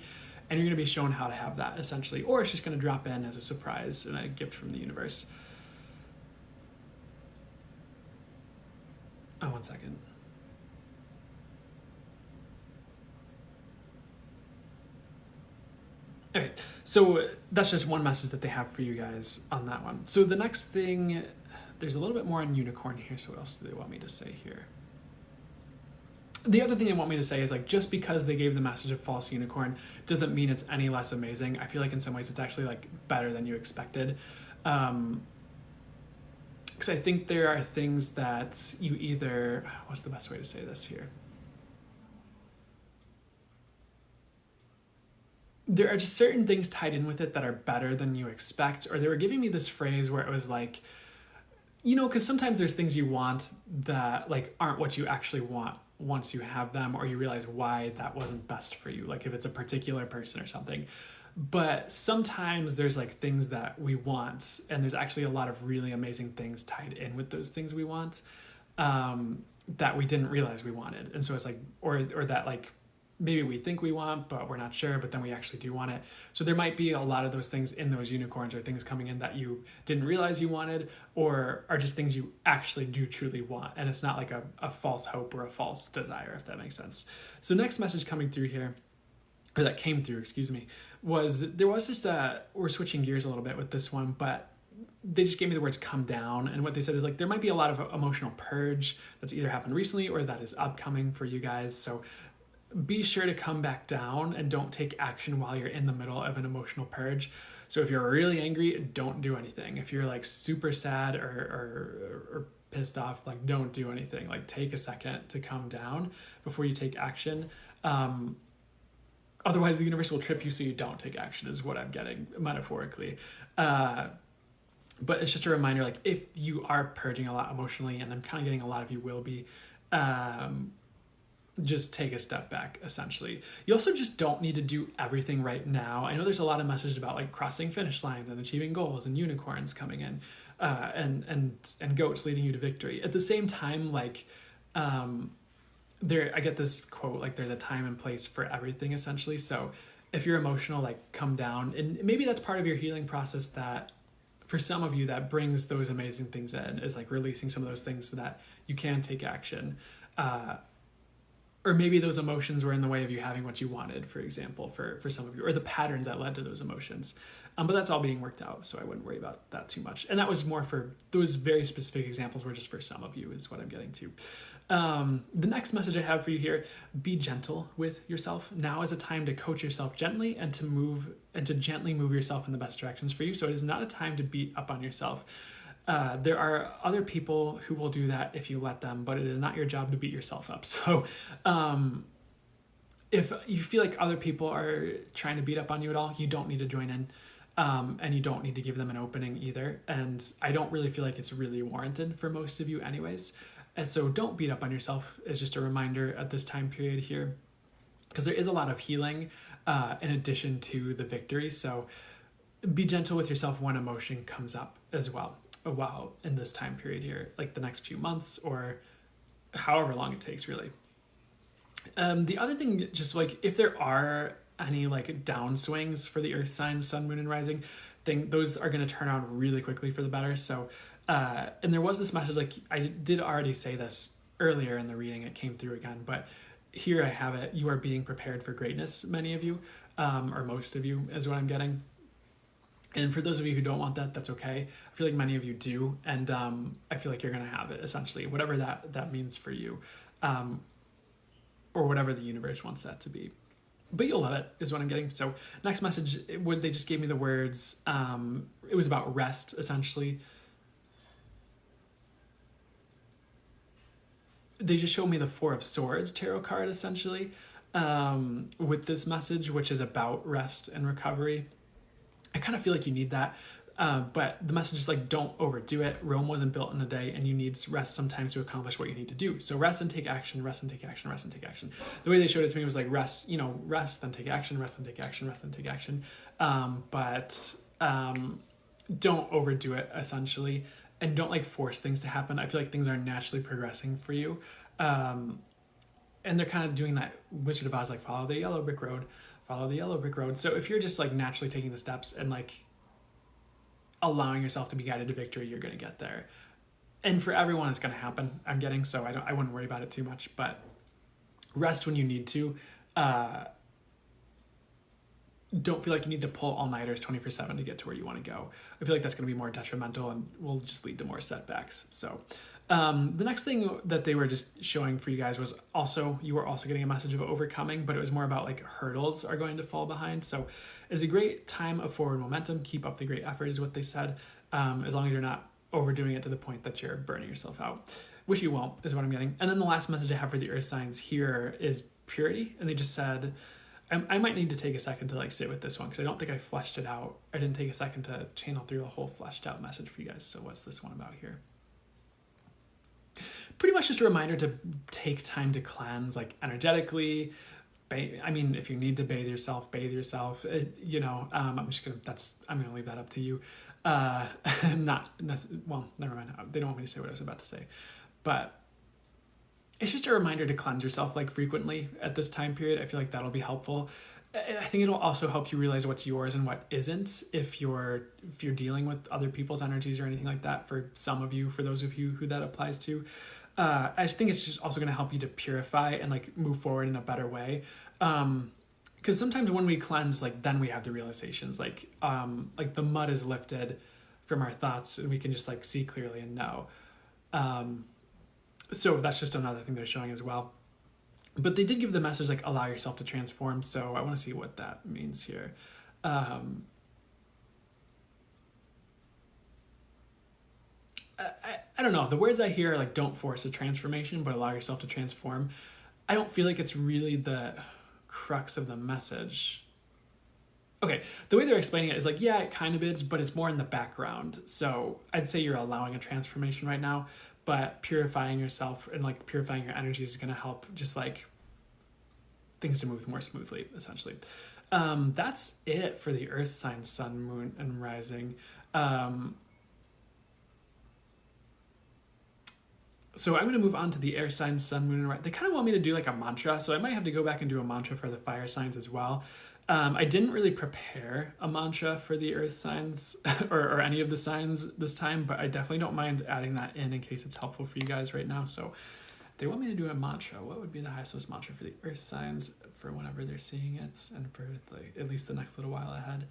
and you're going to be shown how to have that, essentially. Or it's just going to drop in as a surprise and a gift from the universe. Oh, 1 second. Okay, so that's just one message that they have for you guys on that one. So the next thing, there's a little bit more on unicorn here, so what else do they want me to say here? The other thing they want me to say is, like, just because they gave the message of false unicorn doesn't mean it's any less amazing. I feel like in some ways it's actually, like, better than you expected. Because I think there are things that you either, what's the best way to say this here? There are just certain things tied in with it that are better than you expect. Or they were giving me this phrase where it was like, you know, because sometimes there's things you want that, like, aren't what you actually want once you have them, or you realize why that wasn't best for you, like if it's a particular person or something. But sometimes there's, like, things that we want, and there's actually a lot of really amazing things tied in with those things we want, that we didn't realize we wanted. And so it's like, or that, like, maybe we think we want, but we're not sure, but then we actually do want it. So there might be a lot of those things in those unicorns, or things coming in that you didn't realize you wanted, or are just things you actually do truly want. And it's not like a false hope or a false desire, if that makes sense. So next message coming through here, or that came through, excuse me, was there was just we're switching gears a little bit with this one, but they just gave me the words "come down," and what they said is, like, there might be a lot of emotional purge that's either happened recently or that is upcoming for you guys. So be sure to come back down and don't take action while you're in the middle of an emotional purge. So if you're really angry, don't do anything. If you're, like, super sad or pissed off, like, don't do anything. Like, take a second to come down before you take action. Otherwise the universe will trip you so you don't take action, is what I'm getting metaphorically. But it's just a reminder, like, if you are purging a lot emotionally, and I'm kind of getting a lot of you will be, just take a step back, essentially. You also just don't need to do everything right now. I know there's a lot of messages about, like, crossing finish lines and achieving goals and unicorns coming in, and goats leading you to victory. At the same time, like, I get this quote, like, there's a time and place for everything, essentially. So if you're emotional, like, come down, and maybe that's part of your healing process, that for some of you that brings those amazing things in, is, like, releasing some of those things so that you can take action. Or maybe those emotions were in the way of you having what you wanted, for example, for some of you, or the patterns that led to those emotions. But that's all being worked out, so I wouldn't worry about that too much. And that was more for those very specific examples, were just for some of you, is what I'm getting to. The next message I have for you here: be gentle with yourself. Now is a time to coach yourself gently and to gently move yourself in the best directions for you. So it is not a time to beat up on yourself. There are other people who will do that if you let them, but it is not your job to beat yourself up. So if you feel like other people are trying to beat up on you at all, you don't need to join in, and you don't need to give them an opening either. And I don't really feel like it's really warranted for most of you anyways. And so don't beat up on yourself, is just a reminder at this time period here, because there is a lot of healing in addition to the victory. So be gentle with yourself when emotion comes up as well. Wow, in this time period here, like the next few months, or however long it takes, really. The other thing, just, like, if there are any, like, downswings for the earth signs, sun, moon, and rising thing, those are going to turn around really quickly for the better. So and there was this message, like, I did already say this earlier in the reading, it came through again, but here I have it: you are being prepared for greatness, many of you, or most of you, is what I'm getting. And for those of you who don't want that, that's okay. I feel like many of you do, and I feel like you're going to have it, essentially, whatever that means for you, or whatever the universe wants that to be. But you'll love it, is what I'm getting. So next message, they just gave me the words, it was about rest, essentially. They just showed me the Four of Swords tarot card, essentially, with this message, which is about rest and recovery. I kind of feel like you need that. But the message is like, don't overdo it. Rome wasn't built in a day, and you need rest sometimes to accomplish what you need to do. So rest and take action, rest and take action, rest and take action. The way they showed it to me was like rest, rest, then take action, rest, then take action, rest, then take action. But don't overdo it, essentially. And don't like force things to happen. I feel like things are naturally progressing for you. And they're kind of doing that Wizard of Oz, like follow the yellow brick road, follow the yellow brick road. So if you're just like naturally taking the steps and like allowing yourself to be guided to victory, you're going to get there. And for everyone, it's going to happen. I'm getting, so I wouldn't worry about it too much, but rest when you need to. Don't feel like you need to pull all-nighters 24/7 to get to where you want to go. I feel like that's going to be more detrimental and will just lead to more setbacks. So the next thing that they were just showing for you guys was you were also getting a message of overcoming, but it was more about like hurdles are going to fall behind. So it's a great time of forward momentum. Keep up the great effort is what they said, as long as you're not overdoing it to the point that you're burning yourself out, which you won't, is what I'm getting. And then the last message I have for the earth signs here is purity. And they just said, I might need to take a second to like sit with this one because I don't think I fleshed it out. I didn't take a second to channel through a whole fleshed out message for you guys. So what's this one about here? Pretty much just a reminder to take time to cleanse, like energetically. I mean, if you need to bathe yourself, bathe yourself. I'm gonna leave that up to you. Well, never mind. They don't want me to say what I was about to say, but it's just a reminder to cleanse yourself like frequently at this time period. I feel like that'll be helpful. And I think it'll also help you realize what's yours and what isn't if you're dealing with other people's energies or anything like that. For some of you, for those of you who that applies to, I just think it's just also going to help you to purify and like move forward in a better way. Because sometimes when we cleanse, like then we have the realizations, like the mud is lifted from our thoughts and we can just like see clearly and know. So that's just another thing they're showing as well. But they did give the message like allow yourself to transform. So I want to see what that means here. I don't know. The words I hear are like don't force a transformation, but allow yourself to transform. I don't feel like it's really the crux of the message. Okay, the way they're explaining it is like, yeah, it kind of is, but it's more in the background. So I'd say you're allowing a transformation right now, but purifying yourself and like purifying your energies is going to help just like things to move more smoothly, essentially. That's it for the earth sign, sun, moon, and rising. So I'm going to move on to the air signs, sun, moon, and rising. They kind of want me to do like a mantra, so I might have to go back and do a mantra for the fire signs as well. I didn't really prepare a mantra for the earth signs or any of the signs this time, but I definitely don't mind adding that in case it's helpful for you guys right now. So they want me to do a mantra. What would be the highest mantra for the earth signs for whenever they're seeing it and for like at least the next little while ahead?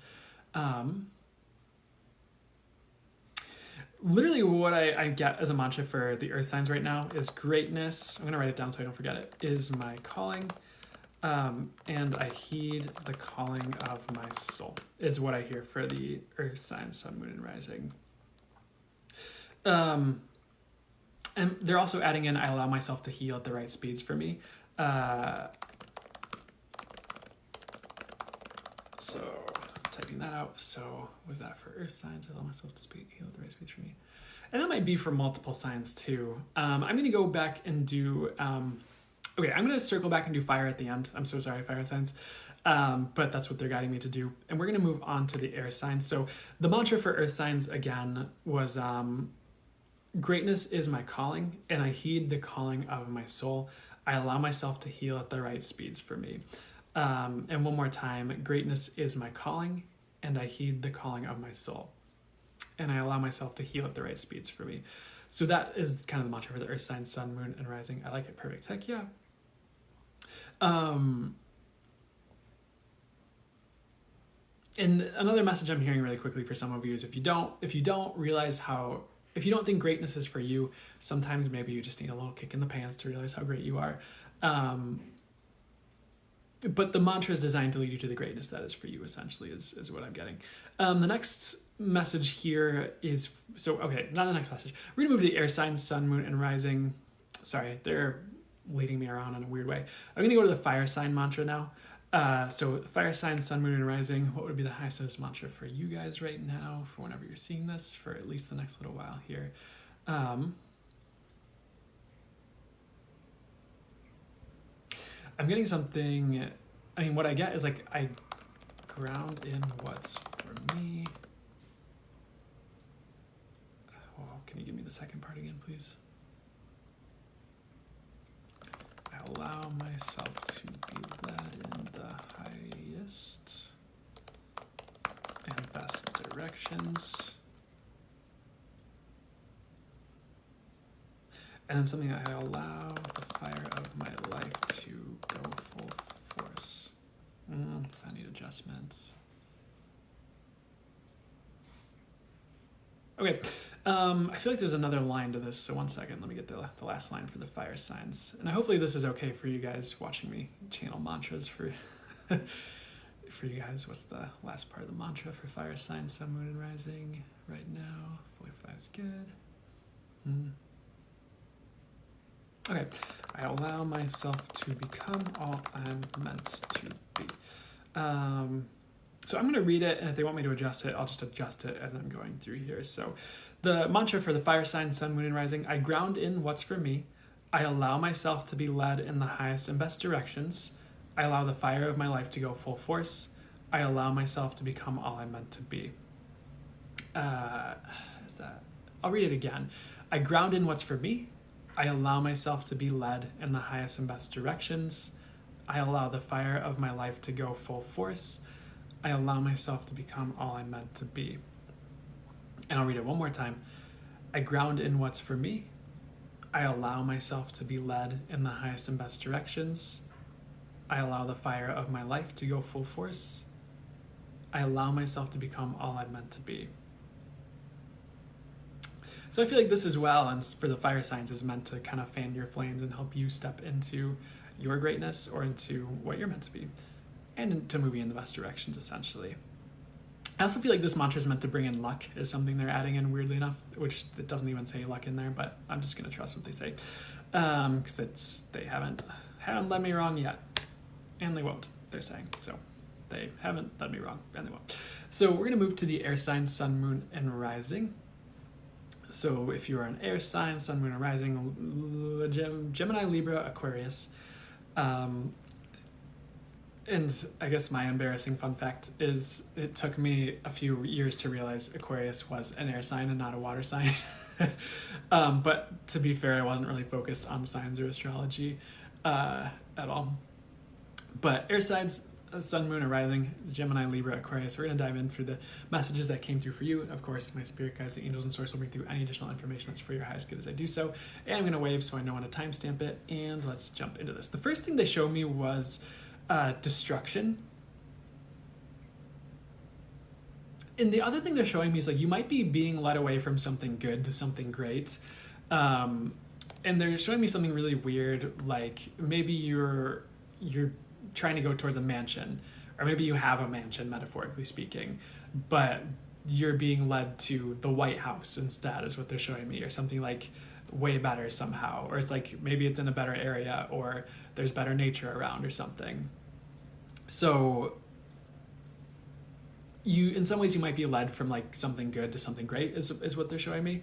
Literally what I get as a mantra for the earth signs right now is greatness. I'm going to write it down so I don't forget it. Is my calling. And I heed the calling of my soul is what I hear for the earth sign, sun, moon, and rising. And they're also adding in, I allow myself to heal at the right speeds for me. So typing that out. So was that for earth signs? I allow myself to heal at the right speeds for me. And that might be for multiple signs too. I'm going to go back and do, okay, I'm going to circle back and do fire at the end. I'm so sorry, fire signs. But that's what they're guiding me to do. And we're going to move on to the air signs. So the mantra for earth signs, again, was greatness is my calling, and I heed the calling of my soul. I allow myself to heal at the right speeds for me. And one more time, greatness is my calling, and I heed the calling of my soul. And I allow myself to heal at the right speeds for me. So that is kind of the mantra for the earth sign, sun, moon, and rising. I like it. Perfect. Heck yeah. And another message I'm hearing really quickly for some of you is if you don't think greatness is for you, sometimes maybe you just need a little kick in the pants to realize how great you are. But the mantra is designed to lead you to the greatness that is for you, essentially, is what I'm getting. The next message here is, not the next message. We're gonna move to the air signs, sun, moon, and rising. Sorry, they're leading me around in a weird way. I'm gonna go to the fire sign mantra now. So fire sign, sun, moon, and rising. What would be the highest mantra for you guys right now, for whenever you're seeing this, for at least the next little while here? I'm getting something. I mean, what I get is like I ground in what's for me. Oh, can you give me the second part again, please? I allow myself to be led in the highest and best directions. And then something I allow the fire of my life to go full force. I need adjustments. Okay, I feel like there's another line to this, so one second, let me get the last line for the fire signs. And hopefully this is okay for you guys watching me channel mantras for for you guys. What's the last part of the mantra for fire signs, sun, moon, and rising right now? Hopefully that's good. Okay, I allow myself to become all I'm meant to be. So I'm going to read it, and if they want me to adjust it, I'll just adjust it as I'm going through here. So the mantra for the fire sign, sun, moon, and rising: I ground in what's for me. I allow myself to be led in the highest and best directions. I allow the fire of my life to go full force. I allow myself to become all I'm meant to be. I'll read it again. I ground in what's for me. I allow myself to be led in the highest and best directions. I allow the fire of my life to go full force. I allow myself to become all I'm meant to be. And I'll read it one more time. I ground in what's for me. I allow myself to be led in the highest and best directions. I allow the fire of my life to go full force. I allow myself to become all I'm meant to be. So I feel like this as well, and for the fire signs, is meant to kind of fan your flames and help you step into your greatness or into what you're meant to be, and to move you in the best directions, essentially. I also feel like this mantra is meant to bring in luck, is something they're adding in, weirdly enough, which it doesn't even say luck in there, but I'm just going to trust what they say, because they haven't led me wrong yet, and they won't, they're saying. So they haven't led me wrong, and they won't. So we're going to move to the air signs, sun, moon, and rising. So if you are an air sign, sun, moon, and rising, Gemini, Libra, Aquarius. And I guess my embarrassing fun fact is it took me a few years to realize Aquarius was an air sign and not a water sign. But to be fair, I wasn't really focused on signs or astrology at all. But air signs, sun, moon, and rising, Gemini, Libra, Aquarius. We're going to dive in through the messages that came through for you. Of course, my spirit guides, the angels, and source will bring through any additional information that's for your highest good as I do so. And I'm going to wave so I know when to timestamp it. And let's jump into this. The first thing they showed me was destruction. And the other thing they're showing me is like you might be being led away from something good to something great. And they're showing me something really weird, like maybe you're trying to go towards a mansion, or maybe you have a mansion, metaphorically speaking, but you're being led to the White House instead, is what they're showing me, or something like way better somehow, or it's like maybe it's in a better area, or there's better nature around or something. So you, in some ways, you might be led from like something good to something great, is what they're showing me.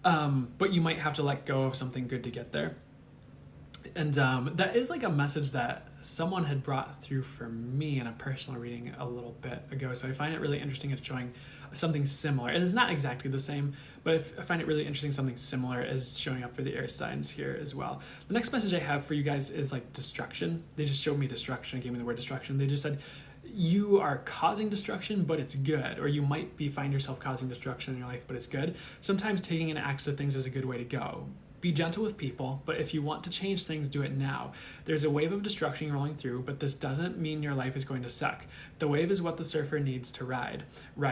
But you might have to let go of something good to get there. And that is like a message that someone had brought through for me in a personal reading a little bit ago. So I find it really interesting. It's showing something similar. And it's not exactly the same, but I find it really interesting. Something similar is showing up for the air signs here as well. The next message I have for you guys is like destruction. They just showed me destruction, gave me the word destruction. They just said, you are causing destruction, but it's good. Or you might find yourself causing destruction in your life, but it's good. Sometimes taking an axe to things is a good way to go. Be gentle with people, but if you want to change things, do it now. There's a wave of destruction rolling through, but this doesn't mean your life is going to suck. The wave is what the surfer needs to ride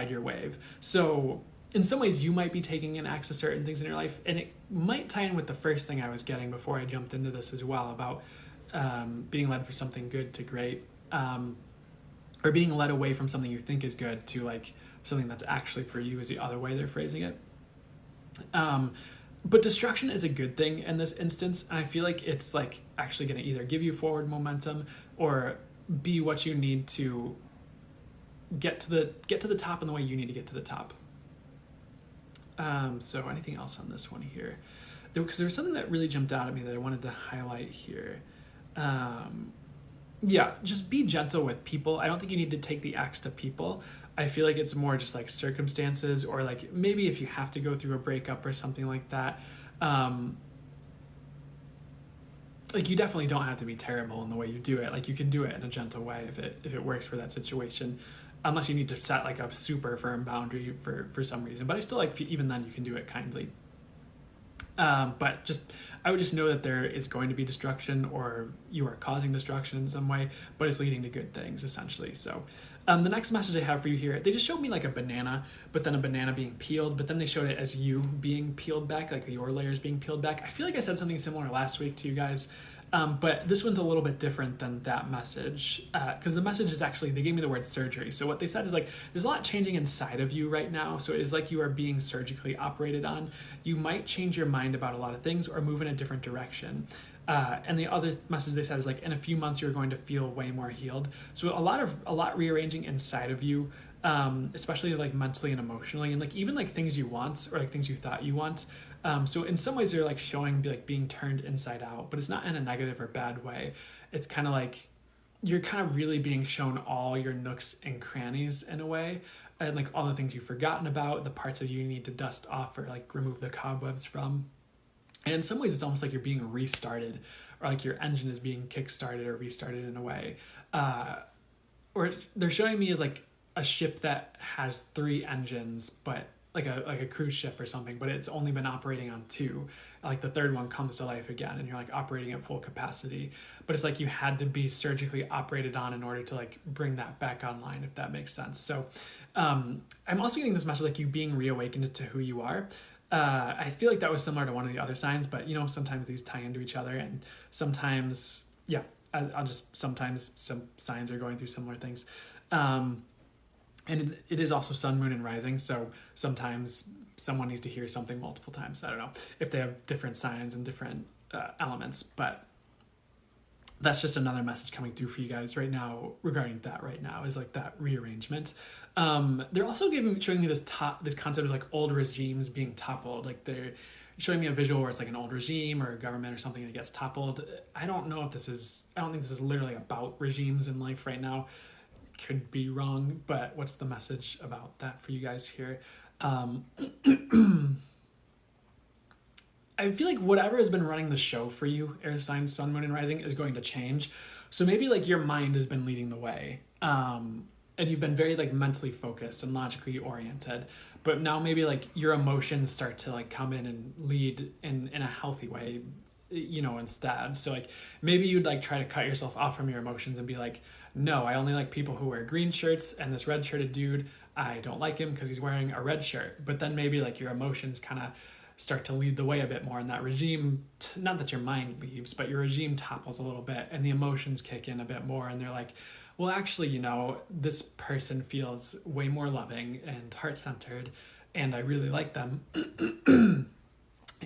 your wave. So in some ways, you might be taking an axe to certain things in your life, and it might tie in with the first thing I was getting before I jumped into this as well, about being led for something good to great, or being led away from something you think is good to like something that's actually for you, is the other way they're phrasing it. But destruction is a good thing in this instance, and I feel like it's like actually going to either give you forward momentum or be what you need to get to the top in the way you need to get to the top. So anything else on this one here? Because there was something that really jumped out at me that I wanted to highlight here. Yeah, just be gentle with people. I don't think you need to take the axe to people. I feel like it's more just like circumstances, or like maybe if you have to go through a breakup or something like that. Like you definitely don't have to be terrible in the way you do it. Like you can do it in a gentle way if it works for that situation, unless you need to set like a super firm boundary for some reason. But I still like even then you can do it kindly. But I would just know that there is going to be destruction, or you are causing destruction in some way, but it's leading to good things essentially. So the next message I have for you here, they just showed me like a banana, but then a banana being peeled, but then they showed it as you being peeled back, like your layers being peeled back. I feel like I said something similar last week to you guys. But this one's a little bit different than that message, because the message is actually, they gave me the word surgery. So what they said is like, there's a lot changing inside of you right now. So it is like you are being surgically operated on. You might change your mind about a lot of things or move in a different direction. And the other message they said is like, in a few months, you're going to feel way more healed. So a lot rearranging inside of you, especially like mentally and emotionally, and like even like things you want or like things you thought you want. So in some ways they're like showing like being turned inside out, but it's not in a negative or bad way. It's kind of like you're kind of really being shown all your nooks and crannies in a way, and like all the things you've forgotten about, the parts of you need to dust off or like remove the cobwebs from. And in some ways it's almost like you're being restarted, or like your engine is being kickstarted or restarted in a way. Or they're showing me as like a ship that has 3 engines, but like a cruise ship or something, but it's only been operating on 2. Like the third one comes to life again and you're like operating at full capacity, but it's like you had to be surgically operated on in order to like bring that back online, if that makes sense. So I'm also getting this message like you being reawakened to who you are. I feel like that was similar to one of the other signs, but you know, sometimes these tie into each other, and sometimes, yeah, sometimes some signs are going through similar things. And it is also sun, moon, and rising. So sometimes someone needs to hear something multiple times. I don't know if they have different signs and different elements, but that's just another message coming through for you guys right now regarding that right now is like that rearrangement. They're also showing me this concept of like old regimes being toppled. Like they're showing me a visual where it's like an old regime or a government or something that gets toppled. I don't think this is literally about regimes in life right now. Could be wrong, but what's the message about that for you guys here? I feel like whatever has been running the show for you, air signs, sun, moon, and rising, is going to change. So maybe like your mind has been leading the way, and you've been very like mentally focused and logically oriented, but now maybe like your emotions start to like come in and lead in a healthy way, you know, instead. So like maybe you'd like try to cut yourself off from your emotions and be like, no, I only like people who wear green shirts, and this red shirted dude, I don't like him because he's wearing a red shirt. But then maybe like your emotions kind of start to lead the way a bit more, and that regime, not that your mind leaves, but your regime topples a little bit and the emotions kick in a bit more, and they're like, well, actually, you know, this person feels way more loving and heart-centered, and I really like them.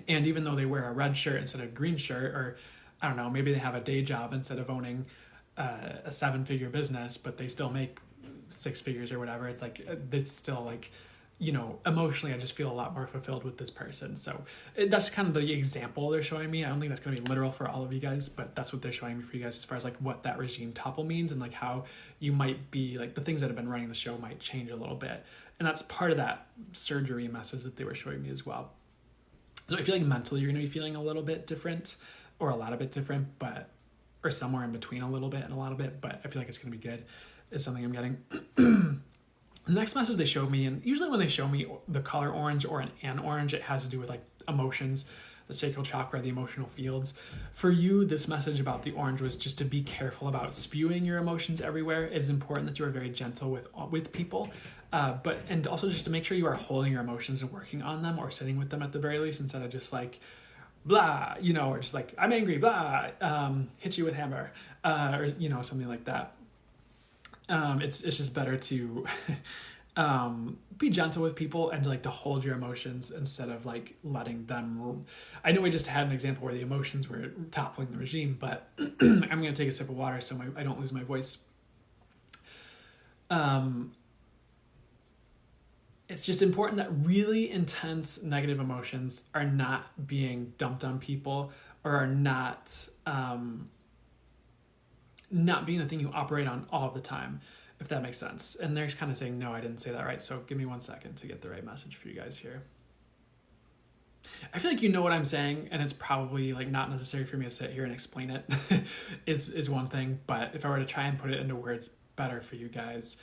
And even though they wear a red shirt instead of a green shirt, or I don't know, maybe they have a day job instead of owning a 7-figure business, but they still make 6 figures or whatever. It's like, it's still like, you know, emotionally, I just feel a lot more fulfilled with this person. So that's kind of the example they're showing me. I don't think that's going to be literal for all of you guys, but that's what they're showing me for you guys as far as like what that regime topple means, and like how you might be like the things that have been running the show might change a little bit. And that's part of that surgery message that they were showing me as well. So I feel like mentally you're going to be feeling a little bit different, or a lot of bit different, or somewhere in between a little bit and a lot of bit, but I feel like it's going to be good. It's something I'm getting. The next message they showed me, and usually when they show me the color orange or an orange, it has to do with like emotions, the sacral chakra, the emotional fields. For you, this message about the orange was just to be careful about spewing your emotions everywhere. It is important that you are very gentle with people, and also just to make sure you are holding your emotions and working on them, or sitting with them at the very least, instead of just like, blah, you know, or just like, I'm angry, blah, hit you with hammer, or, you know, something like that. It's just better to be gentle with people and like to hold your emotions instead of like letting them. I know we just had an example where the emotions were toppling the regime, but I'm going to take a sip of water so I don't lose my voice. It's just important that really intense negative emotions are not being dumped on people, or are not being the thing you operate on all the time, if that makes sense. And they're kind of saying, no, I didn't say that right. So give me 1 second to get the right message for you guys here. I feel like you know what I'm saying, and it's probably like not necessary for me to sit here and explain it is one thing. But if I were to try and put it into words better for you guys,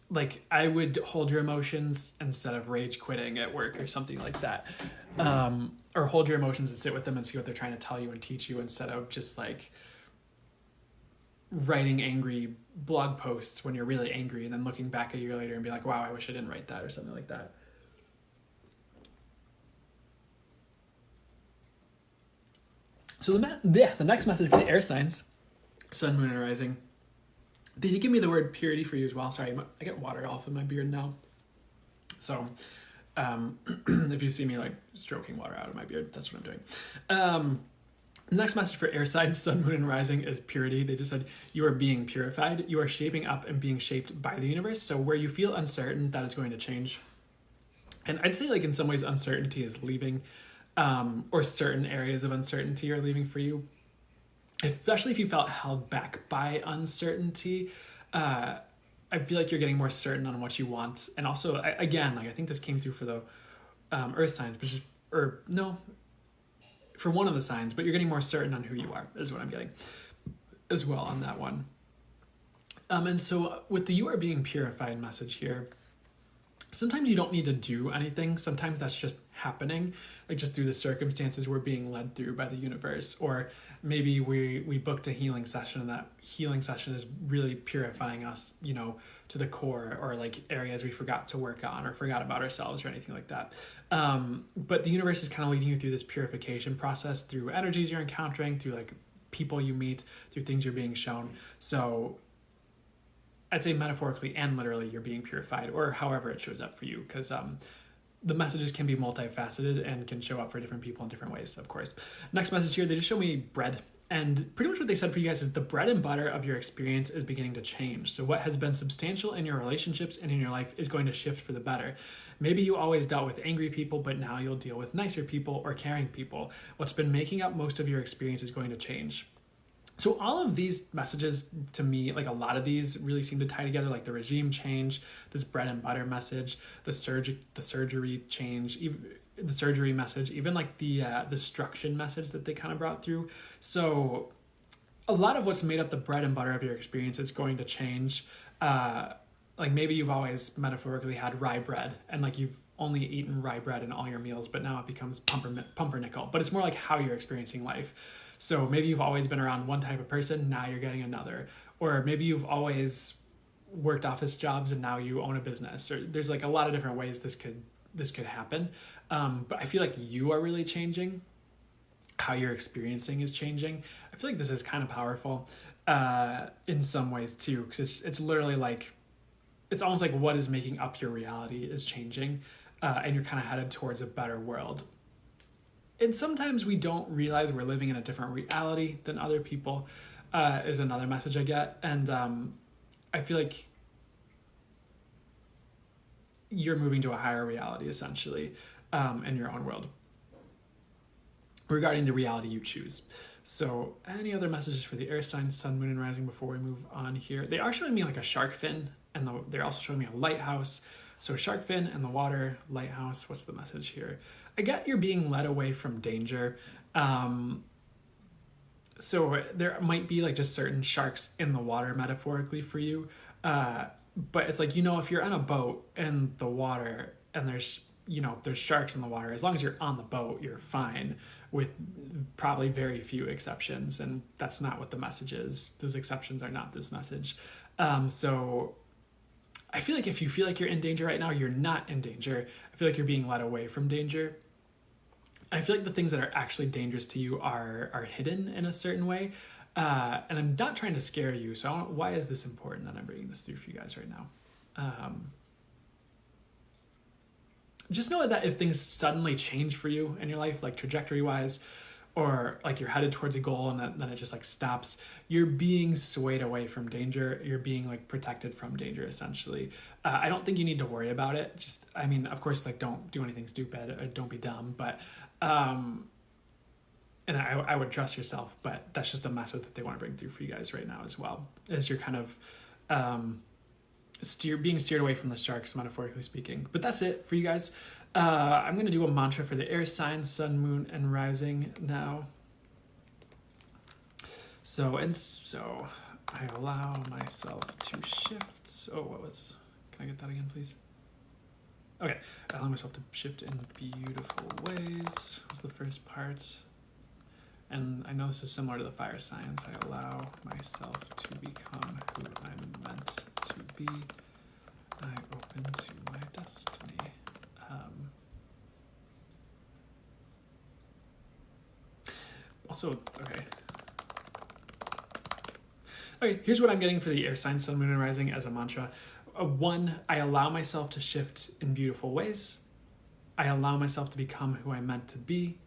like I would hold your emotions instead of rage quitting at work or something like that. Or hold your emotions and sit with them and see what they're trying to tell you and teach you, instead of just like writing angry blog posts when you're really angry and then looking back a year later and be like, wow, I wish I didn't write that, or something like that. So the next message for the air signs, sun, moon, and rising, they did give me the word purity for you as well. Sorry, I get water off in my beard now. So if you see me like stroking water out of my beard, that's what I'm doing. Next message for air signs, sun, moon, and rising is purity. They just said, you are being purified. You are shaping up and being shaped by the universe. So where you feel uncertain, that is going to change. And I'd say like in some ways uncertainty is leaving, or certain areas of uncertainty are leaving for you. Especially if you felt held back by uncertainty, I feel like you're getting more certain on what you want. And also, again, like I think this came through for the earth signs, but for one of the signs, but you're getting more certain on who you are, is what I'm getting as well on that one. And so with the you are being purified message here, sometimes you don't need to do anything. Sometimes that's just happening, like just through the circumstances we're being led through by the universe. Or maybe we booked a healing session, and that healing session is really purifying us, to the core, or like areas we forgot to work on or forgot about ourselves or anything like that. But the universe is kind of leading you through this purification process, through energies you're encountering, through like people you meet, through things you're being shown. So I'd say metaphorically and literally you're being purified, or however it shows up for you, because the messages can be multifaceted and can show up for different people in different ways, of course. Next message here, they just show me bread. And pretty much what they said for you guys is the bread and butter of your experience is beginning to change. So what has been substantial in your relationships and in your life is going to shift for the better. Maybe you always dealt with angry people, but now you'll deal with nicer people or caring people. What's been making up most of your experience is going to change. So all of these messages, to me, like a lot of these really seem to tie together, like the regime change, this bread and butter message, the surgery change, even the surgery message, even like the destruction message that they kind of brought through. So a lot of what's made up the bread and butter of your experience is going to change. Like maybe you've always metaphorically had rye bread, and like you've only eaten rye bread in all your meals, but now it becomes pumpernickel. But it's more like how you're experiencing life. So maybe you've always been around one type of person, now you're getting another. Or maybe you've always worked office jobs and now you own a business. Or there's like a lot of different ways this could happen. But I feel like you are really changing. How you're experiencing is changing. I feel like this is kind of powerful in some ways too, because it's literally like, it's almost like what is making up your reality is changing, and you're kind of headed towards a better world. And sometimes we don't realize we're living in a different reality than other people, is another message I get. And I feel like you're moving to a higher reality, essentially, in your own world, regarding the reality you choose. So any other messages for the air signs, sun, moon, and rising before we move on here? They are showing me like a shark fin, and they're also showing me a lighthouse. So shark fin in the water, lighthouse. What's the message here? I get you're being led away from danger. So there might be like just certain sharks in the water metaphorically for you. But it's like, if you're on a boat in the water and there's sharks in the water, as long as you're on the boat, you're fine, with probably very few exceptions. And that's not what the message is. Those exceptions are not this message. So I feel like if you feel like you're in danger right now, you're not in danger. I feel like you're being led away from danger. And I feel like the things that are actually dangerous to you are hidden in a certain way. And I'm not trying to scare you. So why is this important that I'm bringing this through for you guys right now? Just know that if things suddenly change for you in your life, like trajectory-wise, or like you're headed towards a goal and then it just like stops, you're being swayed away from danger. You're being like protected from danger, essentially. I don't think you need to worry about it. Just, I mean, of course, like don't do anything stupid or don't be dumb, but, and I would trust yourself, but that's just a message that they want to bring through for you guys right now as well, as you're kind of being steered away from the sharks, metaphorically speaking. But that's it for you guys. I'm going to do a mantra for the air signs, sun, moon, and rising now. So I allow myself to shift. Oh, can I get that again, please? Okay, I allow myself to shift in beautiful ways was the first part. And I know this is similar to the fire signs. I allow myself to become who I'm meant to be. I open to my destiny. Also, okay, here's what I'm getting for the air sign, sun, moon, and rising as a mantra. 1, I allow myself to shift in beautiful ways. I allow myself to become who I'm meant to be.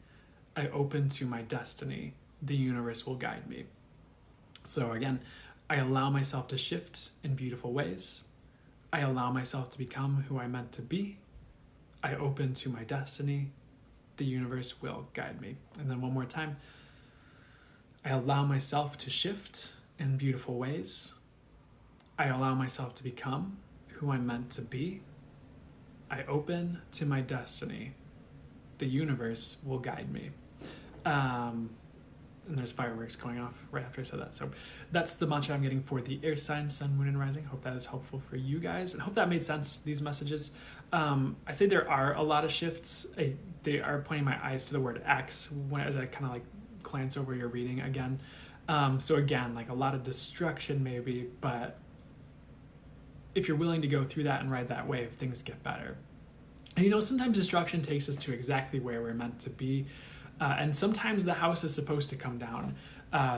I open to my destiny. The universe will guide me. So again, I allow myself to shift in beautiful ways. I allow myself to become who I'm meant to be. I open to my destiny. The universe will guide me. And then one more time. I allow myself to shift in beautiful ways. I allow myself to become who I'm meant to be. I open to my destiny. The universe will guide me. And there's fireworks going off right after I said that. So that's the mantra I'm getting for the air sign, sun, moon, and rising. Hope that is helpful for you guys, and hope that made sense, these messages. I say there are a lot of shifts. They are pointing my eyes to the word X as I kind of like glance over your reading again. So again, like a lot of destruction maybe, but if you're willing to go through that and ride that wave, things get better. And you know, sometimes destruction takes us to exactly where we're meant to be. And sometimes the house is supposed to come down.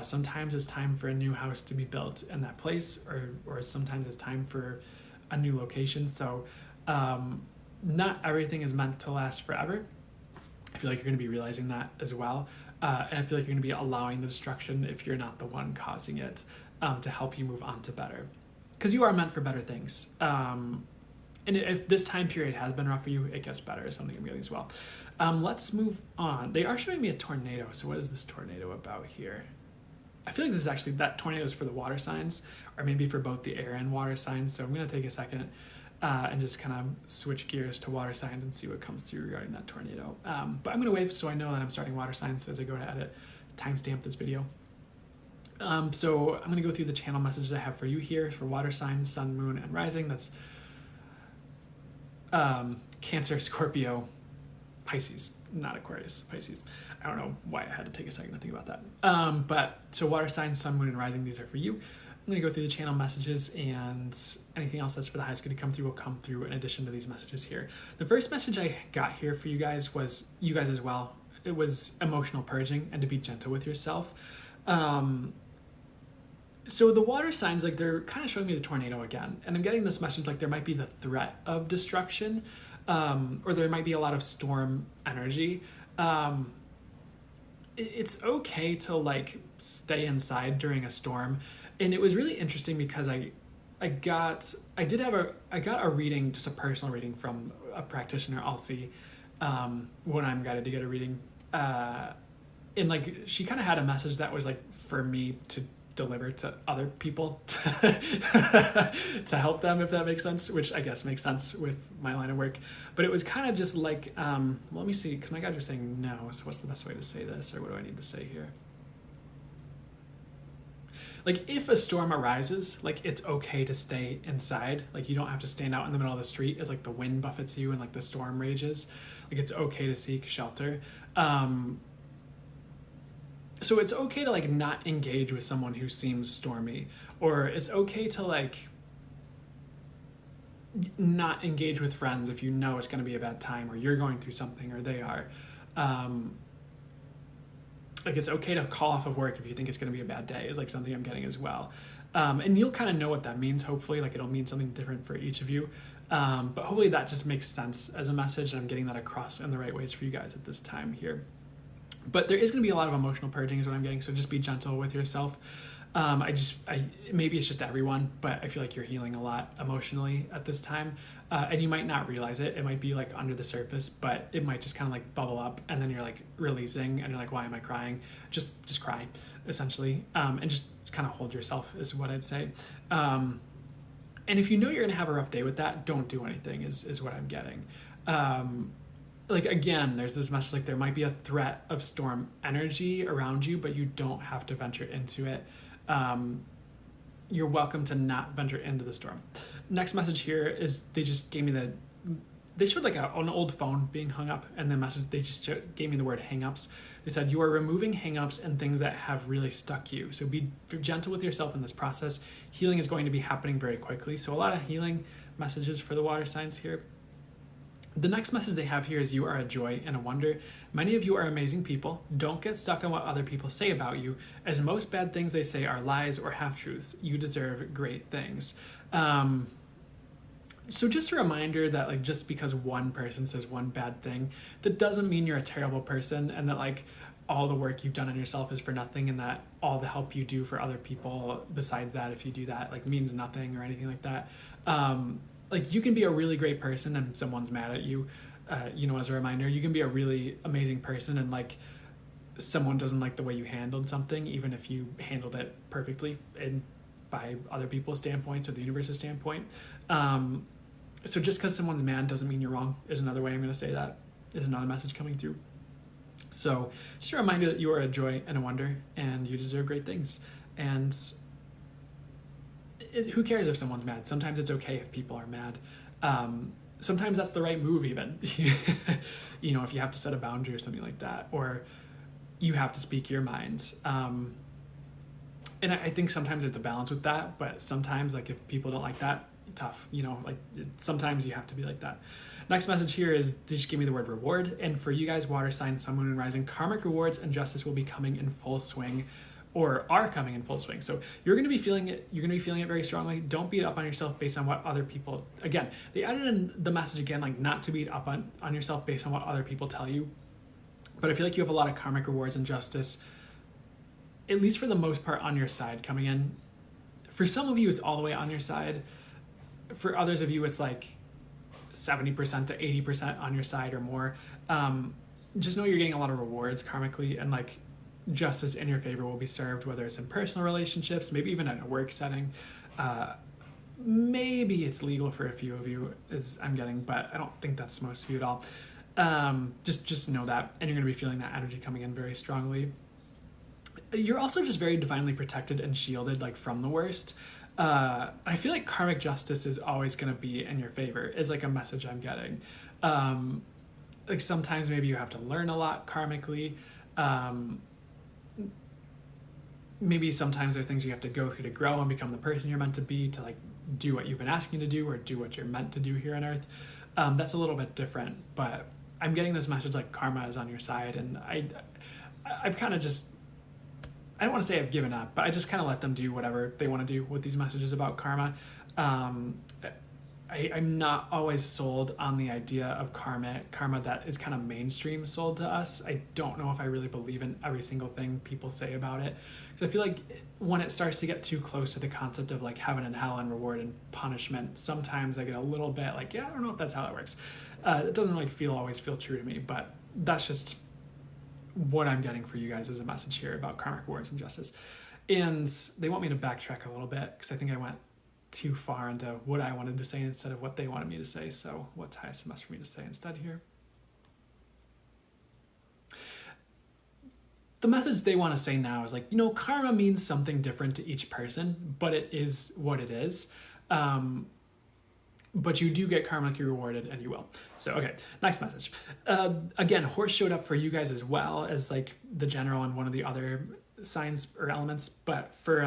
Sometimes it's time for a new house to be built in that place, or sometimes it's time for a new location. So not everything is meant to last forever. I feel like you're going to be realizing that as well. And I feel like you're going to be allowing the destruction if you're not the one causing it, to help you move on to better. Because you are meant for better things. And if this time period has been rough for you, it gets better is something I'm getting as well. Let's move on. They are showing me a tornado. So what is this tornado about here? I feel like this is actually, that tornado is for the water signs, or maybe for both the air and water signs. So I'm going to take a second and just kind of switch gears to water signs and see what comes through regarding that tornado. But I'm going to wave so I know that I'm starting water signs as I go to edit, timestamp this video. So I'm going to go through the channel messages I have for you here for water signs, sun, moon, and rising. That's Cancer, Scorpio, Pisces, not Aquarius, Pisces. I don't know why I had to take a second to think about that. But so water signs, sun, moon, and rising, these are for you. I'm going to go through the channel messages, and anything else that's for the highest good to come through will come through in addition to these messages here. The first message I got here for you guys was, you guys as well, it was emotional purging and to be gentle with yourself. So the water signs, like they're kind of showing me the tornado again, and I'm getting this message like there might be the threat of destruction, or there might be a lot of storm energy. It's okay to like stay inside during a storm. And it was really interesting because I got a reading, just a personal reading from a practitioner I'll see when I'm guided to get a reading. And like she kind of had a message that was like for me to deliver to other people to help them, if that makes sense, which I guess makes sense with my line of work. But it was kind of just like, let me see, because my guys are saying no, so what's the best way to say this, or what do I need to say here? Like if a storm arises, like it's okay to stay inside. Like you don't have to stand out in the middle of the street as like the wind buffets you and like the storm rages. Like it's okay to seek shelter. So it's okay to like not engage with someone who seems stormy, or it's okay to like not engage with friends if you know it's going to be a bad time, or you're going through something, or they are. Like it's okay to call off of work if you think it's going to be a bad day is like something I'm getting as well. And you'll kind of know what that means, hopefully. Like it'll mean something different for each of you. But hopefully that just makes sense as a message, and I'm getting that across in the right ways for you guys at this time here. But there is going to be a lot of emotional purging is what I'm getting. So just be gentle with yourself. Maybe it's just everyone, but I feel like you're healing a lot emotionally at this time. And you might not realize it. It might be like under the surface, but it might just kind of like bubble up, and then you're like releasing and you're like, why am I crying? Just cry, essentially. And just kind of hold yourself is what I'd say. And if you know you're going to have a rough day with that, don't do anything is what I'm getting. Like, again, there's this message, like there might be a threat of storm energy around you, but you don't have to venture into it. You're welcome to not venture into the storm. Next message here is they just gave me they showed like an old phone being hung up, and the message, they just gave me the word hang-ups. They said, you are removing hang-ups and things that have really stuck you. So be gentle with yourself in this process. Healing is going to be happening very quickly. So a lot of healing messages for the water signs here. The next message they have here is you are a joy and a wonder. Many of you are amazing people. Don't get stuck on what other people say about you, as most bad things they say are lies or half-truths. You deserve great things. So just a reminder that like just because one person says one bad thing, that doesn't mean you're a terrible person, and that like all the work you've done on yourself is for nothing, and that all the help you do for other people besides that, if you do that, like means nothing or anything like that. Like you can be a really great person and someone's mad at you, as a reminder. You can be a really amazing person and like someone doesn't like the way you handled something, even if you handled it perfectly and by other people's standpoints or the universe's standpoint. So just because someone's mad doesn't mean you're wrong, is another way I'm going to say that. Is another message coming through. So just a reminder that you are a joy and a wonder, and you deserve great things. And who cares if someone's mad? Sometimes it's okay if people are mad. Sometimes that's the right move even. If you have to set a boundary or something like that, or you have to speak your mind. And I think sometimes there's a balance with that, but sometimes like if people don't like that, tough, sometimes you have to be like that. Next message here is they just give me the word reward. And for you guys, water sign, sun, moon, and rising, karmic rewards and justice will be coming in full swing, or are coming in full swing. So you're going to be feeling it. You're going to be feeling it very strongly. Don't beat up on yourself based on what other people, again, they added in the message again, like not to beat up on yourself based on what other people tell you. But I feel like you have a lot of karmic rewards and justice, at least for the most part, on your side coming in. For some of you, it's all the way on your side. For others of you, it's like 70% to 80% on your side or more. Just know you're getting a lot of rewards karmically, and like justice in your favor will be served, whether it's in personal relationships, maybe even in a work setting. Maybe it's legal for a few of you, as I'm getting, but I don't think that's most of you at all. Just know that, and you're going to be feeling that energy coming in very strongly. You're also just very divinely protected and shielded, like from the worst. I feel like karmic justice is always going to be in your favor, is like a message I'm getting. Like sometimes maybe you have to learn a lot karmically. Maybe sometimes there's things you have to go through to grow and become the person you're meant to be, to like do what you've been asking to do, or do what you're meant to do here on earth. That's a little bit different, but I'm getting this message like karma is on your side, and I've kind of just, I don't want to say I've given up, but I just kind of let them do whatever they want to do with these messages about karma. I'm not always sold on the idea of karma that is kind of mainstream sold to us. I don't know if I really believe in every single thing people say about it. Because I feel like when it starts to get too close to the concept of like heaven and hell and reward and punishment, sometimes I get a little bit like, yeah, I don't know if that's how that works. It doesn't like always feel true to me, but that's just what I'm getting for you guys as a message here about karmic rewards and justice. And they want me to backtrack a little bit because I think I went too far into what I wanted to say instead of what they wanted me to say. So what's highest and best for me to say instead here? The message they want to say now is like, karma means something different to each person, but it is what it is. But you do get karmically rewarded, and you will. So, okay, next message. Again, horse showed up for you guys as well as like the general and one of the other signs or elements. But for,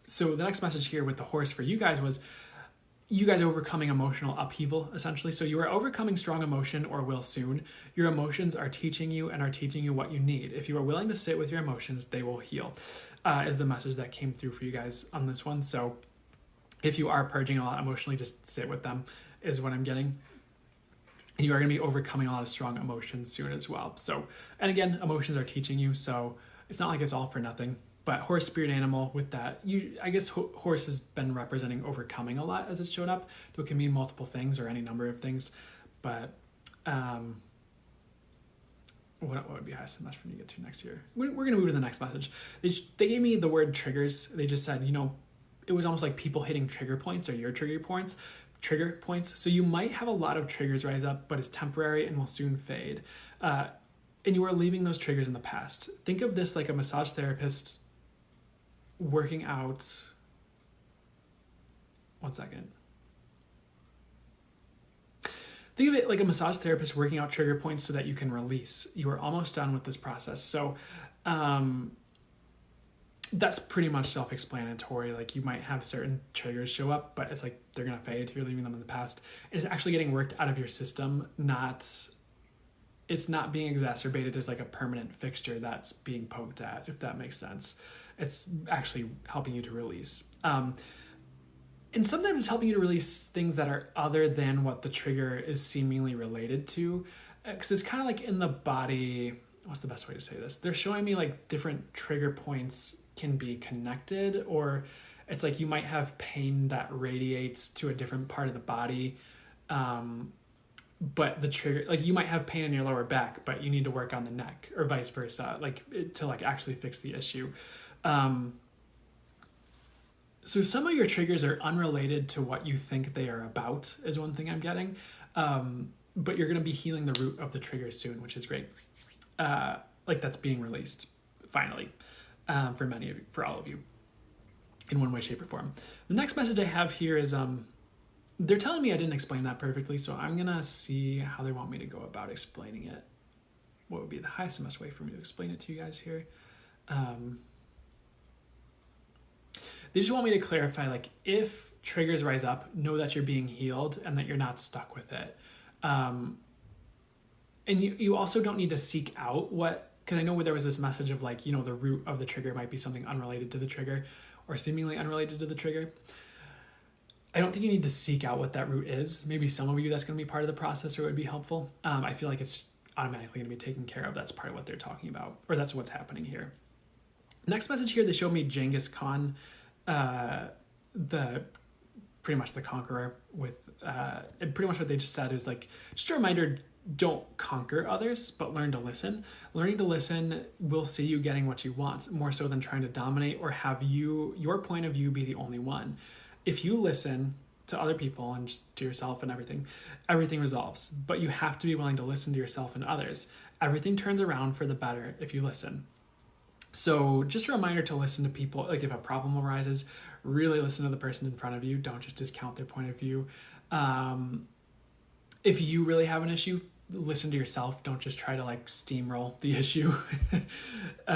so the next message here with the horse for you guys was you guys overcoming emotional upheaval, essentially. So you are overcoming strong emotion or will soon. Your emotions are teaching you what you need. If you are willing to sit with your emotions, they will heal, is the message that came through for you guys on this one. So if you are purging a lot emotionally, just sit with them is what I'm getting. And you are going to be overcoming a lot of strong emotions soon as well. So, and again, emotions are teaching you, so it's not like it's all for nothing. But horse, spirit animal, with that, I guess horse has been representing overcoming a lot as it's showed up. Though it can mean multiple things or any number of things. But what would be highest and best for me to get to next year? We're going to move to the next message. They gave me the word triggers. They just said, it was almost like people hitting trigger points or your trigger points. So you might have a lot of triggers rise up, but it's temporary and will soon fade. And you are leaving those triggers in the past. Think of this like a massage therapist working out. One second. Think of it like a massage therapist working out trigger points so that you can release. You are almost done with this process. So that's pretty much self-explanatory. Like you might have certain triggers show up, but it's like they're going to fade. You're leaving them in the past. It's actually getting worked out of your system. It's not being exacerbated as like a permanent fixture that's being poked at, if that makes sense. It's actually helping you to release. And sometimes it's helping you to release things that are other than what the trigger is seemingly related to. Because it's kind of like in the body, what's the best way to say this? They're showing me like different trigger points can be connected, or it's like you might have pain that radiates to a different part of the body. But the trigger, like you might have pain in your lower back, but you need to work on the neck, or vice versa, to actually fix the issue. So some of your triggers are unrelated to what you think they are about, is one thing I'm getting. But you're going to be healing the root of the trigger soon, which is great. That's being released, finally, for all of you, in one way, shape, or form. The next message I have here is, they're telling me I didn't explain that perfectly, so I'm going to see how they want me to go about explaining it. What would be the highest and best way for me to explain it to you guys here? They just want me to clarify, if triggers rise up, know that you're being healed and that you're not stuck with it. And you also don't need to seek out because I know there was this message of the root of the trigger might be something unrelated to the trigger or seemingly unrelated to the trigger. I don't think you need to seek out what that root is. Maybe some of you that's going to be part of the process or it would be helpful. I feel like it's just automatically going to be taken care of. That's part of what they're talking about, or that's what's happening here. Next message here, they showed me Genghis Khan, pretty much the conqueror with, and pretty much what they just said is just a reminder, don't conquer others, but learn to listen. Learning to listen will see you getting what you want, more so than trying to dominate or have your point of view be the only one. If you listen to other people and just to yourself and everything resolves, but you have to be willing to listen to yourself and others. Everything turns around for the better if you listen. So just a reminder to listen to people. If a problem arises, really listen to the person in front of you. Don't just discount their point of view. If you really have an issue, listen to yourself. Don't just try to steamroll the issue.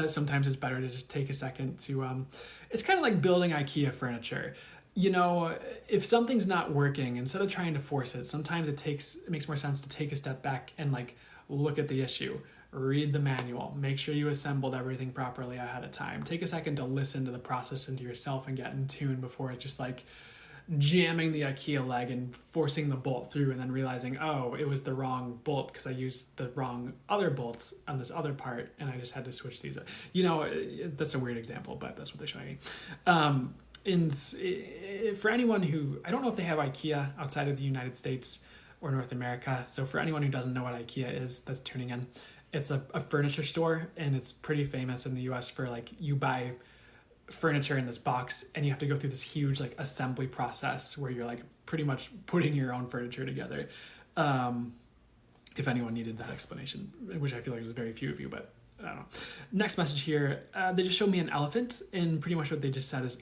Sometimes it's better to just take a second to, it's kind of like building IKEA furniture. If something's not working, instead of trying to force it, sometimes it makes more sense to take a step back and look at the issue. Read the manual. Make sure you assembled everything properly ahead of time. Take a second to listen to the process and to yourself and get in tune before it's just jamming the IKEA leg and forcing the bolt through and then realizing, oh, it was the wrong bolt because I used the wrong other bolts on this other part and I just had to switch these. That's a weird example, but that's what they're showing me. And for anyone who, I don't know if they have IKEA outside of the United States or North America. So for anyone who doesn't know what IKEA is that's tuning in, it's a furniture store, and it's pretty famous in the US for you buy furniture in this box and you have to go through this huge assembly process where you're pretty much putting your own furniture together. If anyone needed that explanation, which I feel like was very few of you, but I don't know. Next message here, they just showed me an elephant, and pretty much what they just said is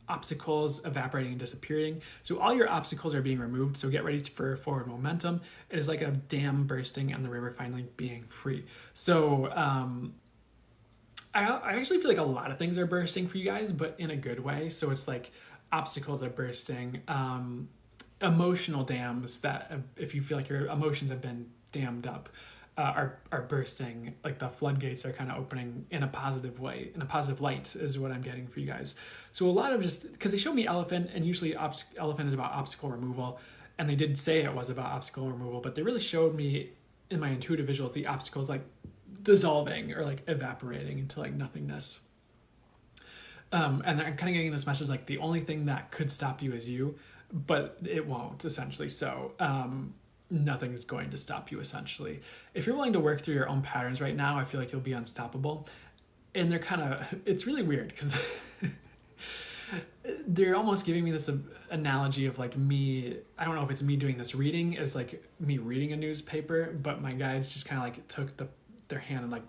obstacles evaporating and disappearing. So all your obstacles are being removed, so get ready for forward momentum. It is like a dam bursting and the river finally being free. So I actually feel like a lot of things are bursting for you guys, but in a good way. So it's obstacles are bursting, emotional dams that if you feel like your emotions have been dammed up, are bursting. The floodgates are kind of opening in a positive way, in a positive light is what I'm getting for you guys. So a lot of because they showed me elephant, and usually elephant is about obstacle removal. And they did say it was about obstacle removal, but they really showed me in my intuitive visuals the obstacles like dissolving or like evaporating into like nothingness. And they're kind of getting this message like the only thing that could stop you is you, but it won't, essentially. So nothing is going to stop you, essentially. If you're willing to work through your own patterns right now, I feel like you'll be unstoppable. And they're kind of, it's really weird because they're almost giving me this analogy of like me, I don't know if it's me doing this reading as like me reading a newspaper, but my guides just kind of like took their hand and like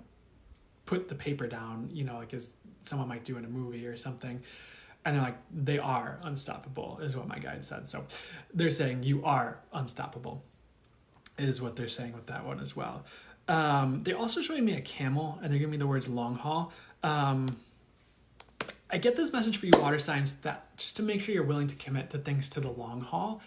put the paper down, you know, like as someone might do in a movie or something. And they're like, they are unstoppable is what my guide said. So they're saying you are unstoppable is what they're saying with that one as well. They're also showing me a camel and they're giving me the words long haul. I get this message for you water signs that just to make sure you're willing to commit to things to the long haul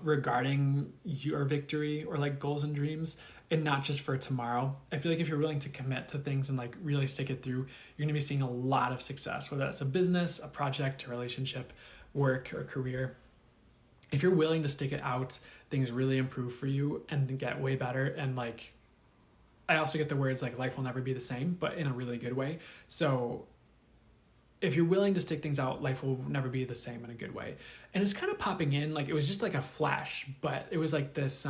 regarding your victory or like goals and dreams, and not just for tomorrow. I feel like if you're willing to commit to things and like really stick it through, you're going to be seeing a lot of success, whether that's a business, a project, a relationship, work, or career. If you're willing to stick it out, things really improve for you and get way better. And like, I also get the words like life will never be the same, but in a really good way. So if you're willing to stick things out, life will never be the same in a good way. And it's kind of popping in, like it was just like a flash, but it was like this,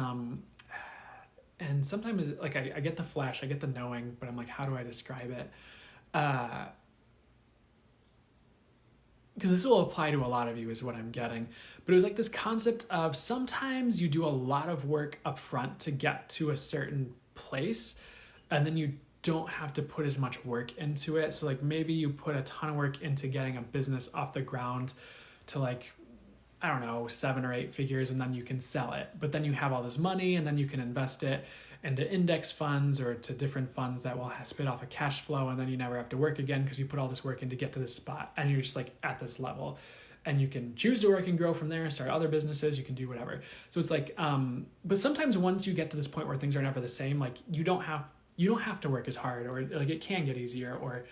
and sometimes like I get the flash, I get the knowing, but I'm like, how do I describe it? Because this will apply to a lot of you is what I'm getting. But it was like this concept of sometimes you do a lot of work up front to get to a certain place, and then you don't have to put as much work into it. So like maybe you put a ton of work into getting a business off the ground to like, I don't know, 7 or 8 figures, and then you can sell it. But then you have all this money and then you can invest it into index funds or to different funds that will spit off a cash flow, and then you never have to work again because you put all this work in to get to this spot, and you're just like at this level. And you can choose to work and grow from there, start other businesses, you can do whatever. So it's like, but sometimes once you get to this point where things are never the same, like you don't have to work as hard, or like it can get easier, or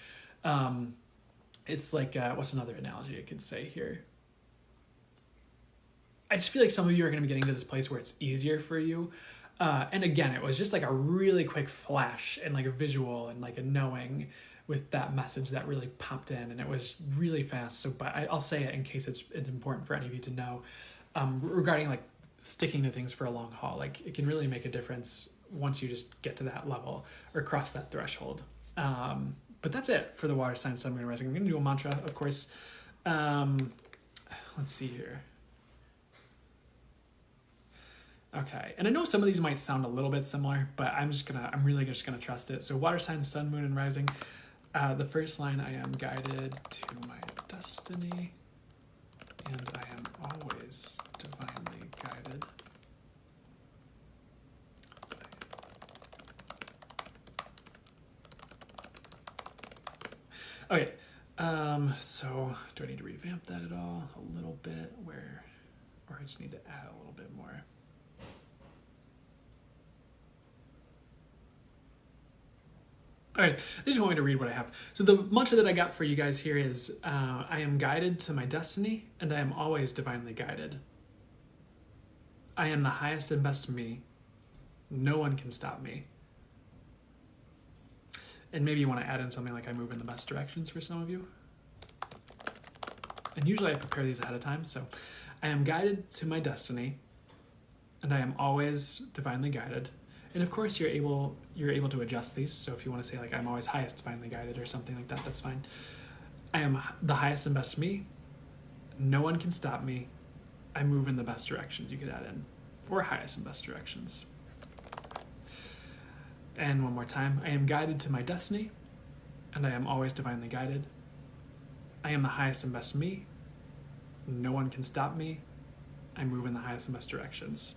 it's like, what's another analogy I could say here? I just feel like some of you are going to be getting to this place where it's easier for you. And again, it was just like a really quick flash and like a visual and like a knowing with that message that really popped in, and it was really fast. So, but I'll say it in case it's important for any of you to know, regarding like sticking to things for a long haul. Like it can really make a difference once you just get to that level or cross that threshold. But that's it for the water sign, sun, moon, and rising. I'm going to do a mantra, of course. Let's see here. Okay, and I know some of these might sound a little bit similar, but I'm really just gonna trust it. So water sign, sun, moon, and rising. The first line, I am guided to my destiny, and I am always divinely guided. Okay, so do I need to revamp that at all? A little bit, or I just need to add a little bit more. All right, they just want me to read what I have. So the mantra that I got for you guys here is, I am guided to my destiny, and I am always divinely guided. I am the highest and best me. No one can stop me. And maybe you want to add in something like I move in the best directions for some of you. And usually I prepare these ahead of time. So I am guided to my destiny, and I am always divinely guided. And of course, you're able to adjust these. So if you want to say like, I'm always highest divinely guided or something like that, that's fine. I am the highest and best me. No one can stop me. I move in the best directions. You could add in, or highest and best directions. And one more time. I am guided to my destiny, and I am always divinely guided. I am the highest and best me. No one can stop me. I move in the highest and best directions.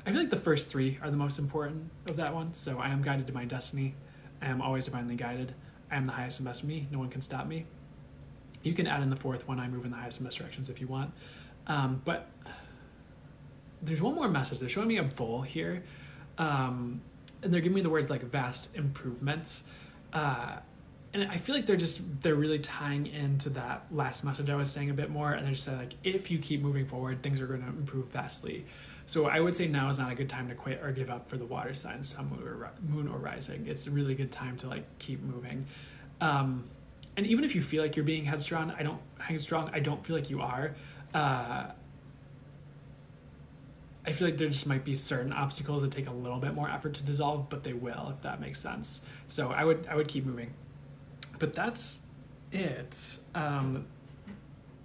I feel like the first 3 are the most important of that one. So I am guided to my destiny. I am always divinely guided. I am the highest and best me. No one can stop me. You can add in the 4th one, I move in the highest and best directions, if you want. But there's one more message. They're showing me a bowl here. And they're giving me the words like vast improvements. and I feel like they're really tying into that last message I was saying a bit more, and they're just saying like, if you keep moving forward, things are going to improve vastly. So I would say now is not a good time to quit or give up for the water signs, sun, moon, or rising. It's a really good time to like keep moving. And even if you feel like you're being headstrong, I don't feel like you are. I feel like there just might be certain obstacles that take a little bit more effort to dissolve, but they will, if that makes sense. So I would keep moving. But that's it.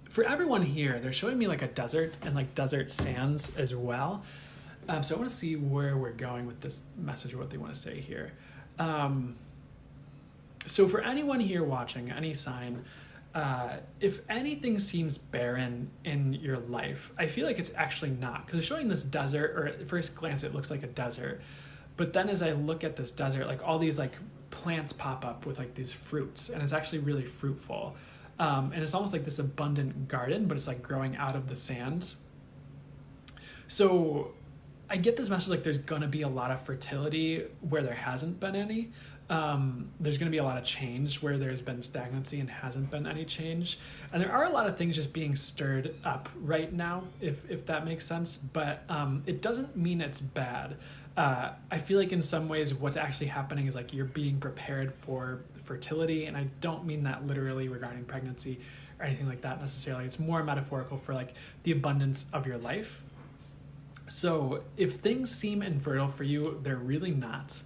For everyone here, they're showing me like a desert and like desert sands as well. So I want to see where we're going with this message or what they want to say here. So for anyone here watching, any sign, if anything seems barren in your life, I feel like it's actually not, because it's showing this desert, or at first glance it looks like a desert, but then as I look at this desert, like all these like plants pop up with like these fruits, and it's actually really fruitful, and it's almost like this abundant garden, but it's like growing out of the sand. So I get this message like there's gonna be a lot of fertility where there hasn't been any. There's going to be a lot of change where there's been stagnancy and hasn't been any change. And there are a lot of things just being stirred up right now, if that makes sense. But it doesn't mean it's bad. I feel like in some ways what's actually happening is like you're being prepared for fertility. And I don't mean that literally regarding pregnancy or anything like that necessarily. It's more metaphorical for like the abundance of your life. So if things seem infertile for you, they're really not.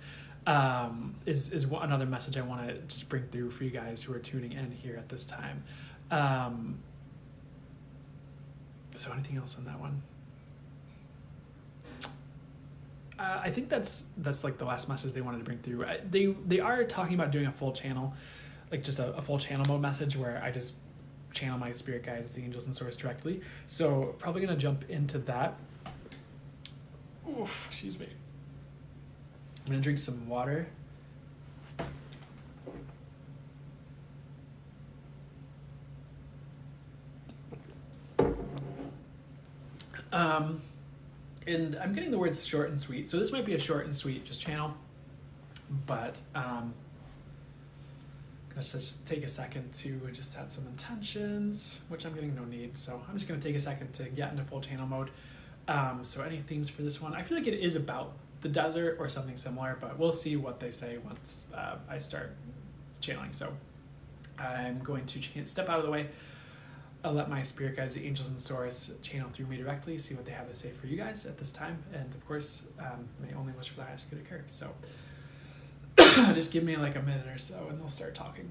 Is another message I want to just bring through for you guys who are tuning in here at this time. So anything else on that one? I think that's like the last message they wanted to bring through. They are talking about doing a full channel, like just a full channel mode message where I just channel my spirit guides, the angels, and source directly. So probably going to jump into that. Oof, excuse me. I'm gonna drink some water. And I'm getting the words short and sweet. So this might be a short and sweet just channel, but I'm gonna just take a second to just set some intentions, which I'm getting no need. So I'm just gonna take a second to get into full channel mode. So any themes for this one? I feel like it is about the desert or something similar, but we'll see what they say once I start channeling. So I'm going to step out of the way. I'll let my spirit guides, the angels and source, channel through me directly, see what they have to say for you guys at this time. And of course, may only wish for the highest could occur. So just give me like a minute or so and they'll start talking.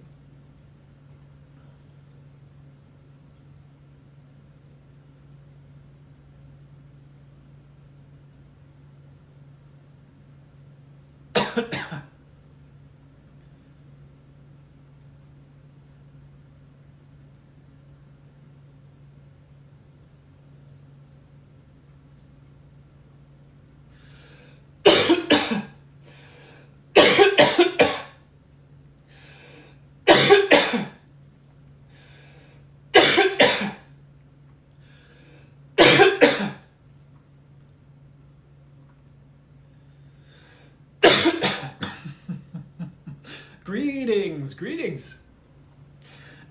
Greetings,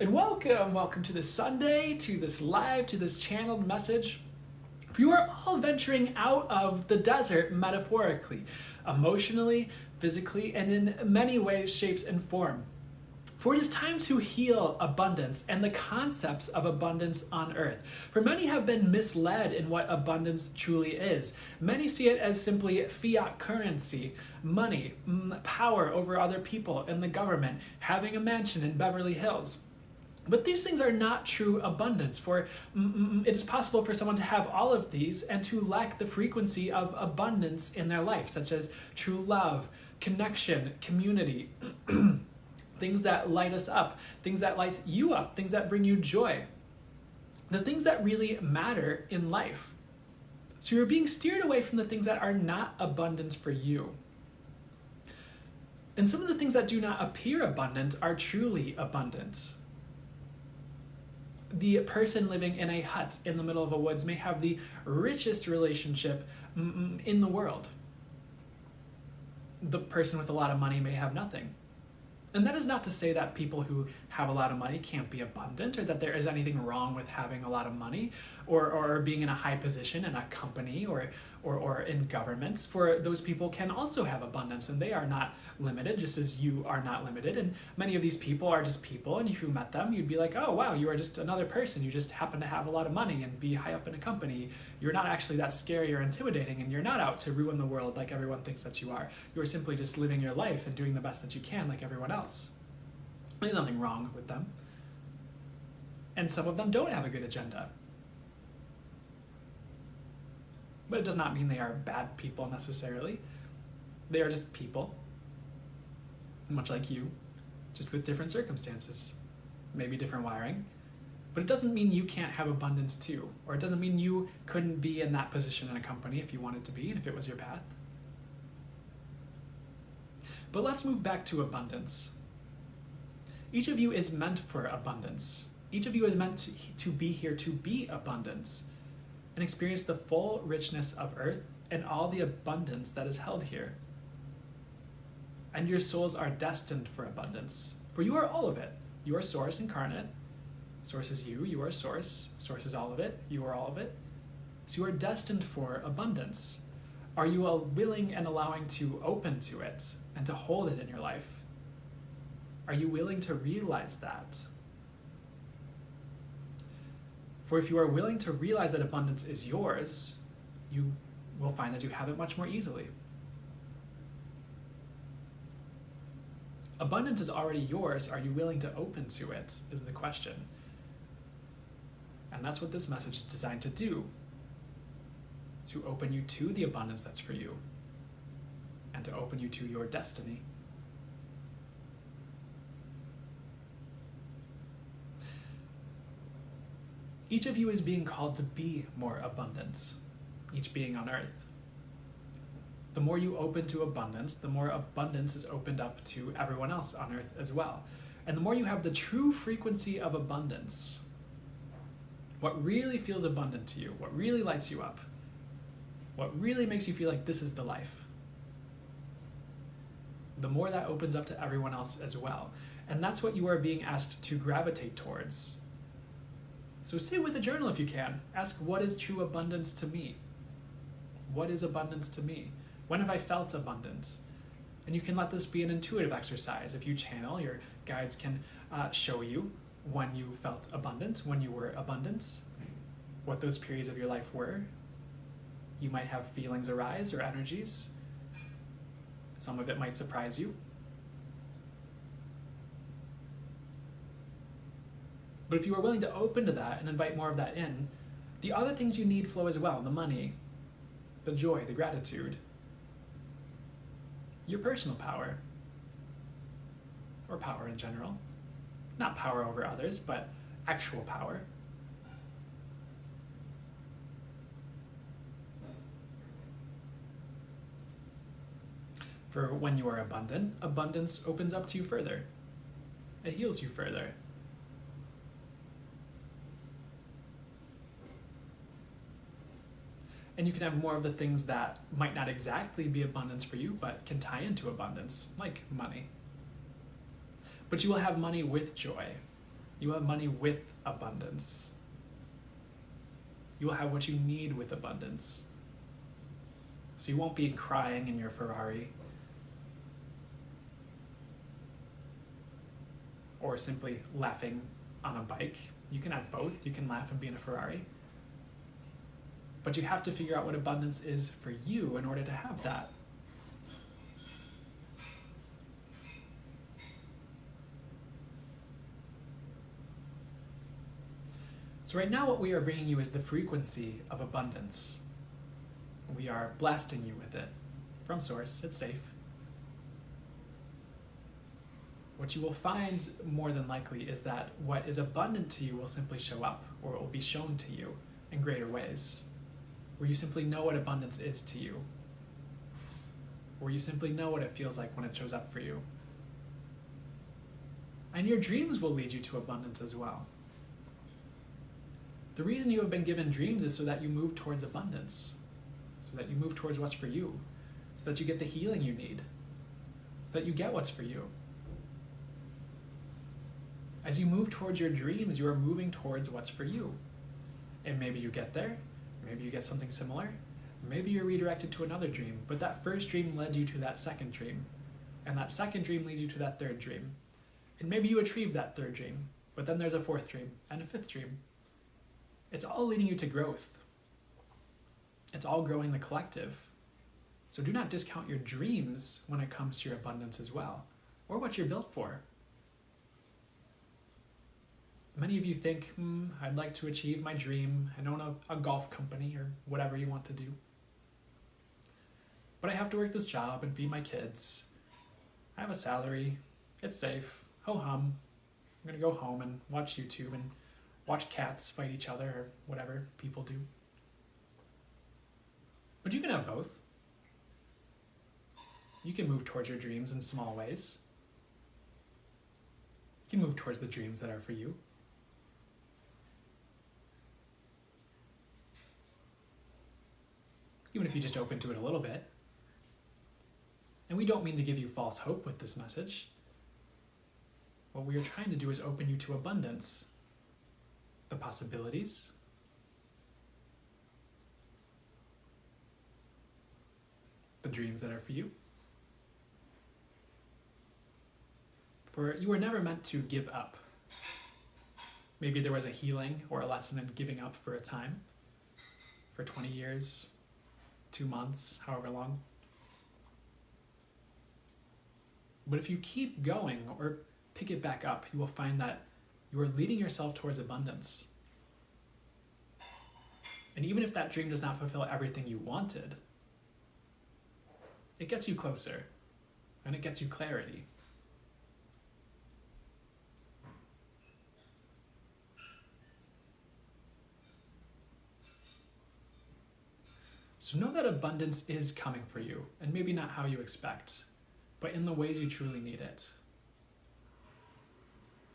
and welcome to this Sunday, to this live, to this channeled message. For you are all venturing out of the desert metaphorically, emotionally, physically, and in many ways, shapes, and form. For it is time to heal abundance and the concepts of abundance on earth. For many have been misled in what abundance truly is. Many see it as simply fiat currency, money, power over other people and the government, having a mansion in Beverly Hills. But these things are not true abundance, for it is possible for someone to have all of these and to lack the frequency of abundance in their life, such as true love, connection, community, things that light us up, things that light you up, things that bring you joy, the things that really matter in life. So you're being steered away from the things that are not abundance for you. And some of the things that do not appear abundant are truly abundant. The person living in a hut in the middle of a woods may have the richest relationship in the world. The person with a lot of money may have nothing. And that is not to say that people who have a lot of money can't be abundant, or that there is anything wrong with having a lot of money, or being in a high position in a company or in governments. For those people can also have abundance, and they are not limited, just as you are not limited. And many of these people are just people, and if you met them, you'd be like, oh wow, you are just another person. You just happen to have a lot of money and be high up in a company. You're not actually that scary or intimidating, and you're not out to ruin the world like everyone thinks that you are. You're simply just living your life and doing the best that you can like everyone else. There's nothing wrong with them. And some of them don't have a good agenda. But it does not mean they are bad people necessarily. They are just people, much like you, just with different circumstances, maybe different wiring. But it doesn't mean you can't have abundance too, or it doesn't mean you couldn't be in that position in a company if you wanted to be and if it was your path. But let's move back to abundance. Each of you is meant for abundance. Each of you is meant to be here to be abundance and experience the full richness of earth and all the abundance that is held here. And your souls are destined for abundance, for you are all of it. You are source incarnate. Source is you, you are source. Source is all of it, you are all of it. So you are destined for abundance. Are you willing and allowing to open to it and to hold it in your life? Are you willing to realize that? For if you are willing to realize that abundance is yours, you will find that you have it much more easily. Abundance is already yours. Are you willing to open to it, is the question. And that's what this message is designed to do, to open you to the abundance that's for you, and to open you to your destiny. Each of you is being called to be more abundant, each being on earth. The more you open to abundance, the more abundance is opened up to everyone else on earth as well. And the more you have the true frequency of abundance, what really feels abundant to you, what really lights you up, what really makes you feel like this is the life, the more that opens up to everyone else as well. And that's what you are being asked to gravitate towards. So sit with a journal if you can. Ask, what is true abundance to me? What is abundance to me? When have I felt abundant? And you can let this be an intuitive exercise. If you channel, your guides can show you when you felt abundant, when you were abundant, what those periods of your life were. You might have feelings arise or energies. Some of it might surprise you. But if you are willing to open to that and invite more of that in, the other things you need flow as well. The money, the joy, the gratitude, your personal power, or power in general. Not power over others, but actual power. For when you are abundant, abundance opens up to you further. It heals you further. And you can have more of the things that might not exactly be abundance for you, but can tie into abundance, like money. But you will have money with joy. You will have money with abundance. You will have what you need with abundance. So you won't be crying in your Ferrari, or simply laughing on a bike. You can have both. You can laugh and be in a Ferrari. But you have to figure out what abundance is for you in order to have that. So right now what we are bringing you is the frequency of abundance. We are blasting you with it from source. It's safe. What you will find more than likely is that what is abundant to you will simply show up, or it will be shown to you in greater ways, where you simply know what abundance is to you, where you simply know what it feels like when it shows up for you. And your dreams will lead you to abundance as well. The reason you have been given dreams is so that you move towards abundance, so that you move towards what's for you, so that you get the healing you need, so that you get what's for you. As you move towards your dreams, you are moving towards what's for you. And maybe you get there, maybe you get something similar, maybe you're redirected to another dream, but that first dream led you to that second dream, and that second dream leads you to that third dream. And maybe you achieve that third dream, but then there's a fourth dream and a fifth dream. It's all leading you to growth. It's all growing the collective. So do not discount your dreams when it comes to your abundance as well, or what you're built for. Many of you think, I'd like to achieve my dream and own a golf company or whatever you want to do. But I have to work this job and feed my kids. I have a salary. It's safe. Ho-hum. I'm going to go home and watch YouTube and watch cats fight each other or whatever people do. But you can have both. You can move towards your dreams in small ways. You can move towards the dreams that are for you. Even if you just open to it a little bit. And we don't mean to give you false hope with this message. What we are trying to do is open you to abundance, the possibilities, the dreams that are for you. For you were never meant to give up. Maybe there was a healing or a lesson in giving up for a time, for 20 years, 2 months, however long. But if you keep going or pick it back up, you will find that you are leading yourself towards abundance. And even if that dream does not fulfill everything you wanted, it gets you closer and it gets you clarity. So know that abundance is coming for you, and maybe not how you expect, but in the ways you truly need it.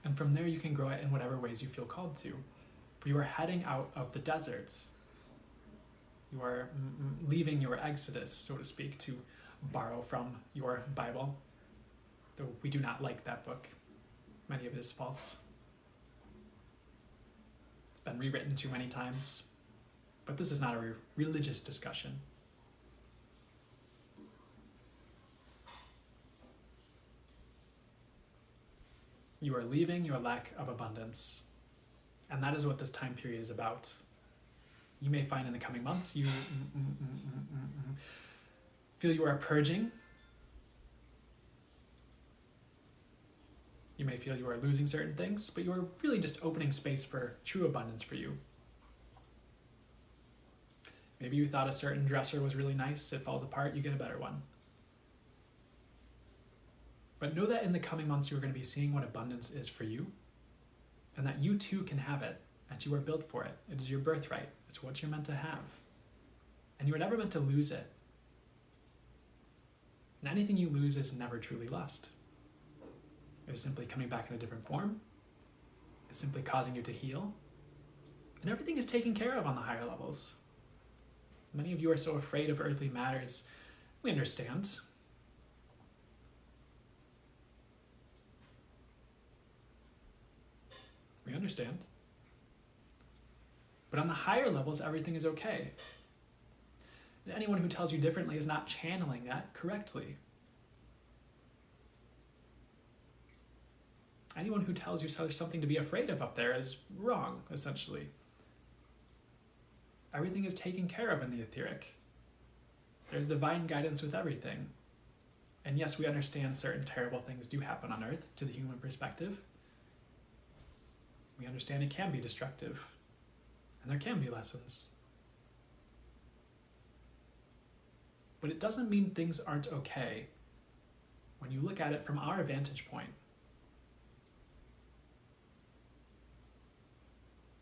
And from there you can grow it in whatever ways you feel called to. For you are heading out of the desert. You are leaving your exodus, so to speak, to borrow from your Bible. Though we do not like that book. Many of it is false. It's been rewritten too many times. But this is not a religious discussion. You are leaving your lack of abundance. And that is what this time period is about. You may find in the coming months you feel you are purging. You may feel you are losing certain things, but you are really just opening space for true abundance for you. Maybe you thought a certain dresser was really nice, it falls apart, you get a better one. But know that in the coming months you are going to be seeing what abundance is for you, and that you too can have it, and you are built for it. It is your birthright. It's what you're meant to have. And you were never meant to lose it. And anything you lose is never truly lost. It is simply coming back in a different form. It's simply causing you to heal. And everything is taken care of on the higher levels. Many of you are so afraid of earthly matters. We understand. We understand. But on the higher levels, everything is okay. And anyone who tells you differently is not channeling that correctly. Anyone who tells you there's something to be afraid of up there is wrong, essentially. Everything is taken care of in the etheric. There's divine guidance with everything. And yes, we understand certain terrible things do happen on Earth to the human perspective. We understand it can be destructive, and there can be lessons. But it doesn't mean things aren't okay when you look at it from our vantage point.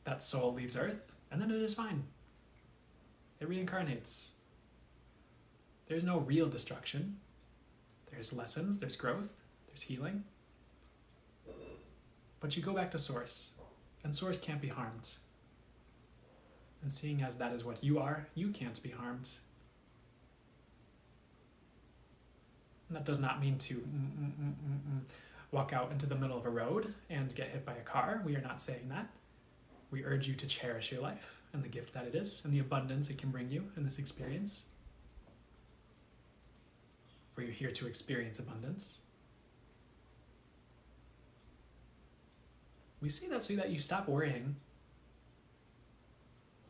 That soul leaves Earth, and then it is fine. It reincarnates. There's no real destruction. There's lessons, there's growth, there's healing. But you go back to Source, and Source can't be harmed. And seeing as that is what you are, you can't be harmed. And that does not mean to walk out into the middle of a road and get hit by a car. We are not saying that. We urge you to cherish your life and the gift that it is and the abundance it can bring you in this experience. For you're here to experience abundance. We say that so that you stop worrying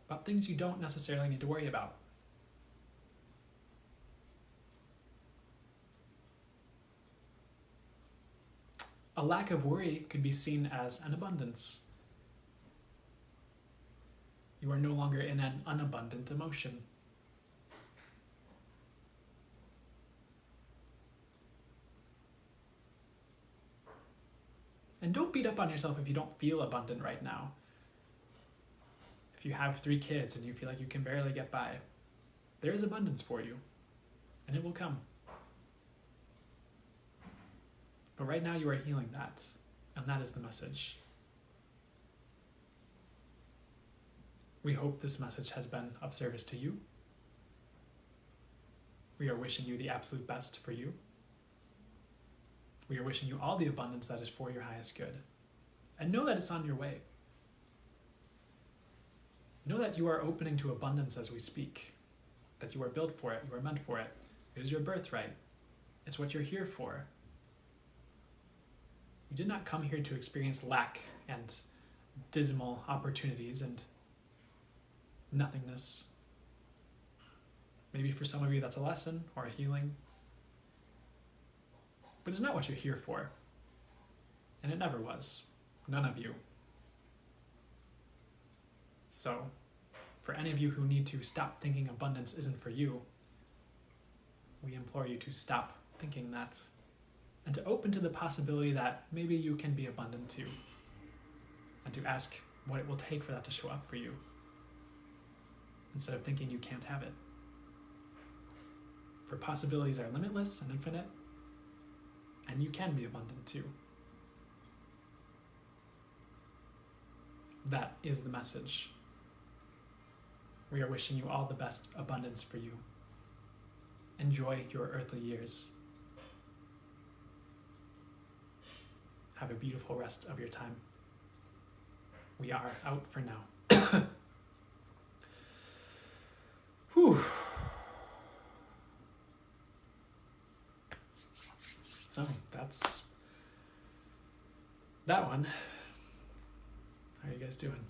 about things you don't necessarily need to worry about. A lack of worry could be seen as an abundance. You are no longer in an unabundant emotion. And don't beat up on yourself if you don't feel abundant right now. If you have 3 kids and you feel like you can barely get by, there is abundance for you, and it will come. But right now you are healing that, and that is the message. We hope this message has been of service to you. We are wishing you the absolute best for you. We are wishing you all the abundance that is for your highest good. And know that it's on your way. Know that you are opening to abundance as we speak. That you are built for it, you are meant for it. It is your birthright. It's what you're here for. You did not come here to experience lack and dismal opportunities and nothingness. Maybe for some of you that's a lesson or a healing. But it's not what you're here for. And it never was. None of you. So, for any of you who need to stop thinking abundance isn't for you, we implore you to stop thinking that and to open to the possibility that maybe you can be abundant too, and to ask what it will take for that to show up for you, instead of thinking you can't have it. For possibilities are limitless and infinite, and you can be abundant too. That is the message. We are wishing you all the best abundance for you. Enjoy your earthly years. Have a beautiful rest of your time. We are out for now. Whew. So that's that one. How are you guys doing?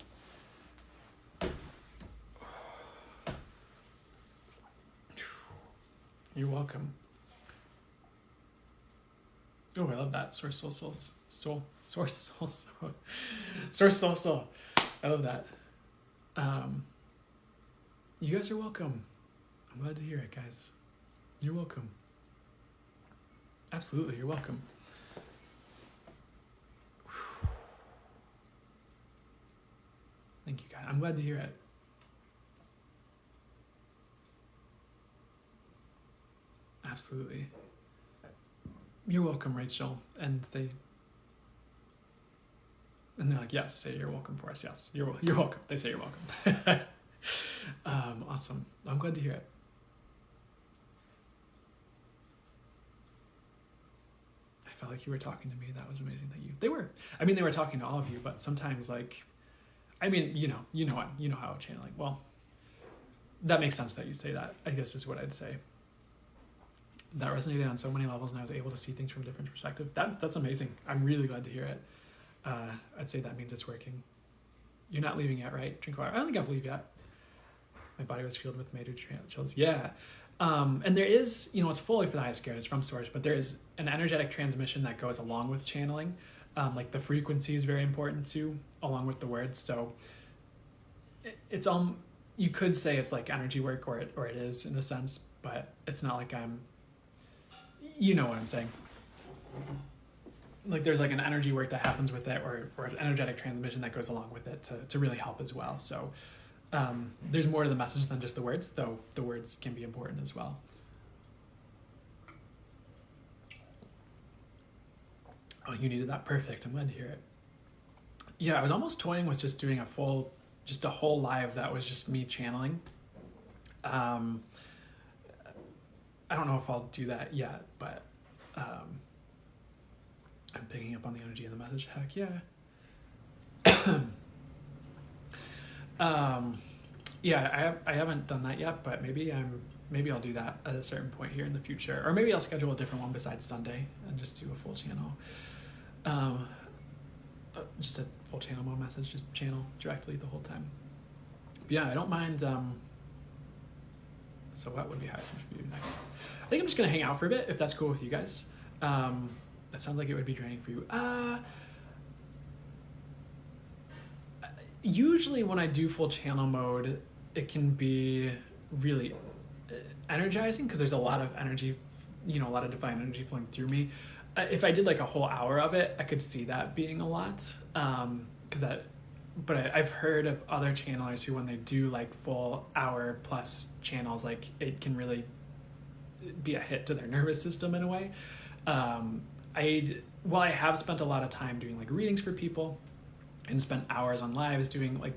You're welcome. Oh, I love that. Source, soul. I love that. You guys are welcome. I'm glad to hear it, guys. You're welcome. Absolutely, you're welcome. Thank you, guys. I'm glad to hear it. Absolutely. You're welcome, Rachel. And they're like, yes, say you're welcome for us. Yes, you're welcome. They say you're welcome. Awesome. I'm glad to hear it. I felt like you were talking to me. That was amazing that they were. I mean, they were talking to all of you, but sometimes you know how channeling, well, that makes sense that you say that, I guess is what I'd say. That resonated on so many levels, and I was able to see things from a different perspective. That's amazing. I'm really glad to hear it. I'd say that means it's working. You're not leaving yet, right? Drink water. I don't think I believe yet. My body was filled with major chills. Yeah. And there is, it's fully for the highest good. It's from source, but there is an energetic transmission that goes along with channeling. Like the frequency is very important too, along with the words. So it's you could say it's like energy work, or it is in a sense, but it's not like you know what I'm saying. Like there's like an energy work that happens with it, or an energetic transmission that goes along with it to really help as well. So there's more to the message than just the words, though the words can be important as well. Oh, you needed that. Perfect. I'm glad to hear it. Yeah, I was almost toying with just doing a whole live that was just me channeling. I don't know if I'll do that yet, but I'm picking up on the energy in the message. Heck yeah. Yeah, I haven't done that yet, but maybe I'll do that at a certain point here in the future, or maybe I'll schedule a different one besides Sunday and just do a full channel. Just a full channel mode message, just channel directly the whole time. But yeah, I don't mind. So what would be highest for you next? I think I'm just gonna hang out for a bit if that's cool with you guys. That sounds like it would be draining for you. Usually when I do full channel mode, it can be really energizing because there's a lot of energy, a lot of divine energy flowing through me. If I did like a whole hour of it, I could see that being a lot. But I've heard of other channelers who, when they do like full hour plus channels, like it can really be a hit to their nervous system in a way. I have spent a lot of time doing like readings for people and spent hours on lives doing like,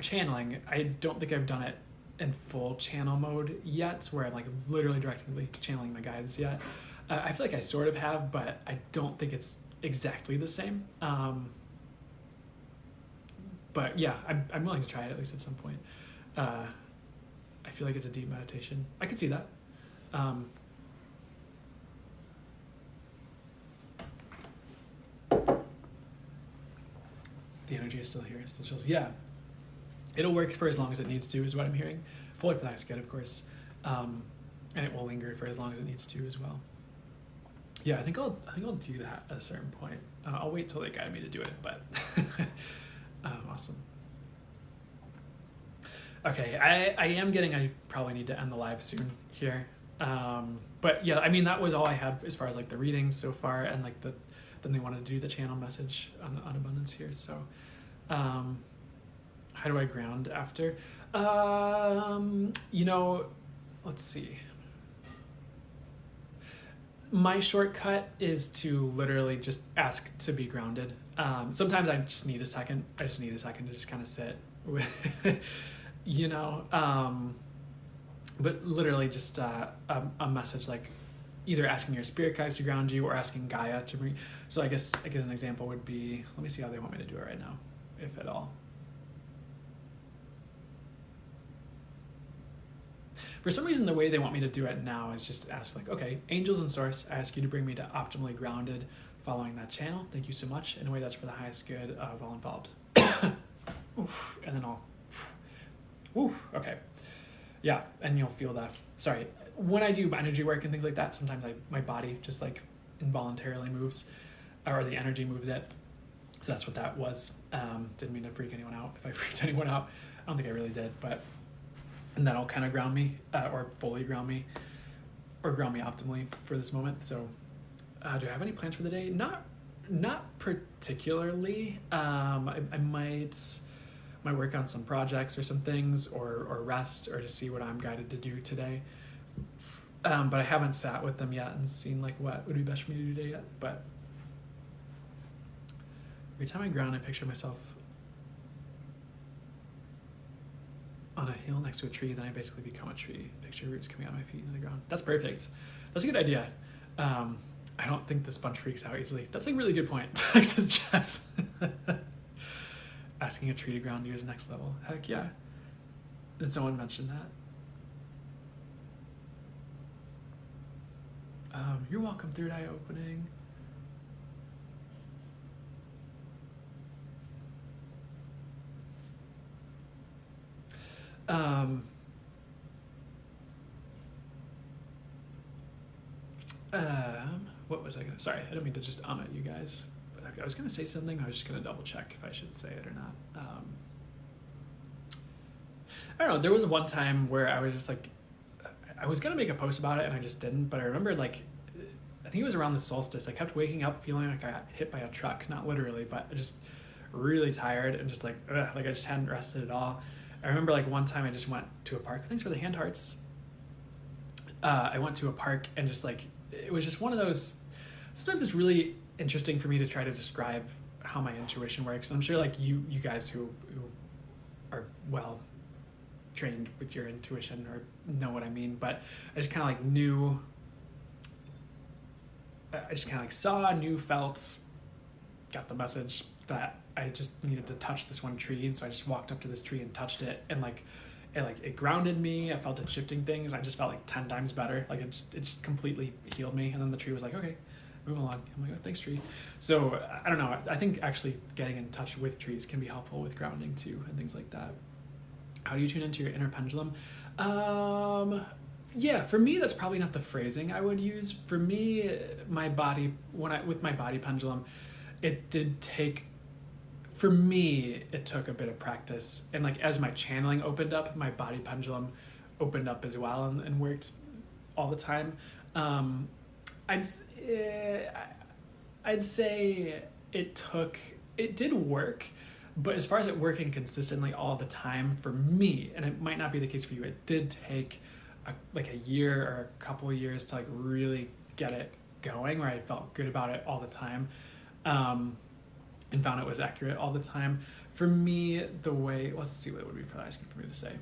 channeling. I don't think I've done it in full channel mode yet, where I'm like literally directly channeling my guides yet. I feel like I sort of have, but I don't think it's exactly the same. But yeah, I'm willing to try it at least at some point. I feel like it's a deep meditation. I could see that. The energy is still here. It still chills. Yeah. It'll work for as long as it needs to, is what I'm hearing. Fully for that is good, of course. And it will linger for as long as it needs to as well. Yeah, I think I'll do that at a certain point. I'll wait till they guide me to do it, but awesome. Okay, I probably need to end the live soon here. But yeah, I mean, that was all I had as far as like the readings so far, and like then they wanted to do the channel message on abundance here. So how do I ground after? Let's see. My shortcut is to literally just ask to be grounded. Sometimes I just need a second. I just need a second to just kind of sit with, but literally just a message like either asking your spirit guides to ground you or asking Gaia to bring. So I guess an example would be, let me see how they want me to do it right now, if at all. For some reason, the way they want me to do it now is just to ask like, okay, angels and source, I ask you to bring me to optimally grounded following that channel. Thank you so much. In a way that's for the highest good of all involved. Oof, and then I'll, oof, okay. Yeah, and you'll feel that. Sorry, when I do energy work and things like that, sometimes my body just like involuntarily moves, or the energy moves it. So that's what that was. Didn't mean to freak anyone out. If I freaked anyone out, I don't think I really did, but. And that'll kind of ground me, or fully ground me, or ground me optimally for this moment. So, do I have any plans for the day? Not particularly. I might work on some projects or some things, or rest, or just see what I'm guided to do today. But I haven't sat with them yet and seen like what would be best for me to do today yet. But every time I ground, I picture myself on a hill next to a tree, then I basically become a tree. Picture roots coming out of my feet into the ground. That's perfect. That's a good idea. I don't think this bunch freaks out easily. That's a really good point. Jess. Asking a tree to ground you is next level. Heck yeah. Did someone mention that? You're welcome, third eye opening. What was I gonna? Sorry, I don't mean to just at you guys. But I was gonna say something. I was just gonna double check if I should say it or not. I don't know. There was one time where I was just like, I was gonna make a post about it and I just didn't. But I remember like, I think it was around the solstice. I kept waking up feeling like I got hit by a truck, not literally, but just really tired and just like I just hadn't rested at all. I remember like one time I just went to a park. Thanks for the hand hearts. I went to a park and just like, it was just one of those, sometimes it's really interesting for me to try to describe how my intuition works. And I'm sure like you guys who are well trained with your intuition or know what I mean, but I just kind of like knew I just kind of like saw, knew, felt, got the message that I just needed to touch this one tree. And so I just walked up to this tree and touched it, and it grounded me. I felt it shifting things. I just felt like 10 times better. Like it just completely healed me. And then the tree was like, okay, move along. I'm like, oh, thanks, tree. So I don't know. I think actually getting in touch with trees can be helpful with grounding too, and things like that. How do you tune into your inner pendulum? Yeah, for me, that's probably not the phrasing I would use. For me, with my body pendulum, it took a bit of practice. And like, as my channeling opened up, my body pendulum opened up as well, and worked all the time. I'd say it did work, but as far as it working consistently all the time for me, and it might not be the case for you, it did take a year or a couple of years to like really get it going, where I felt good about it all the time, and found it was accurate all the time. For me, let's see what it would be asking for me to say.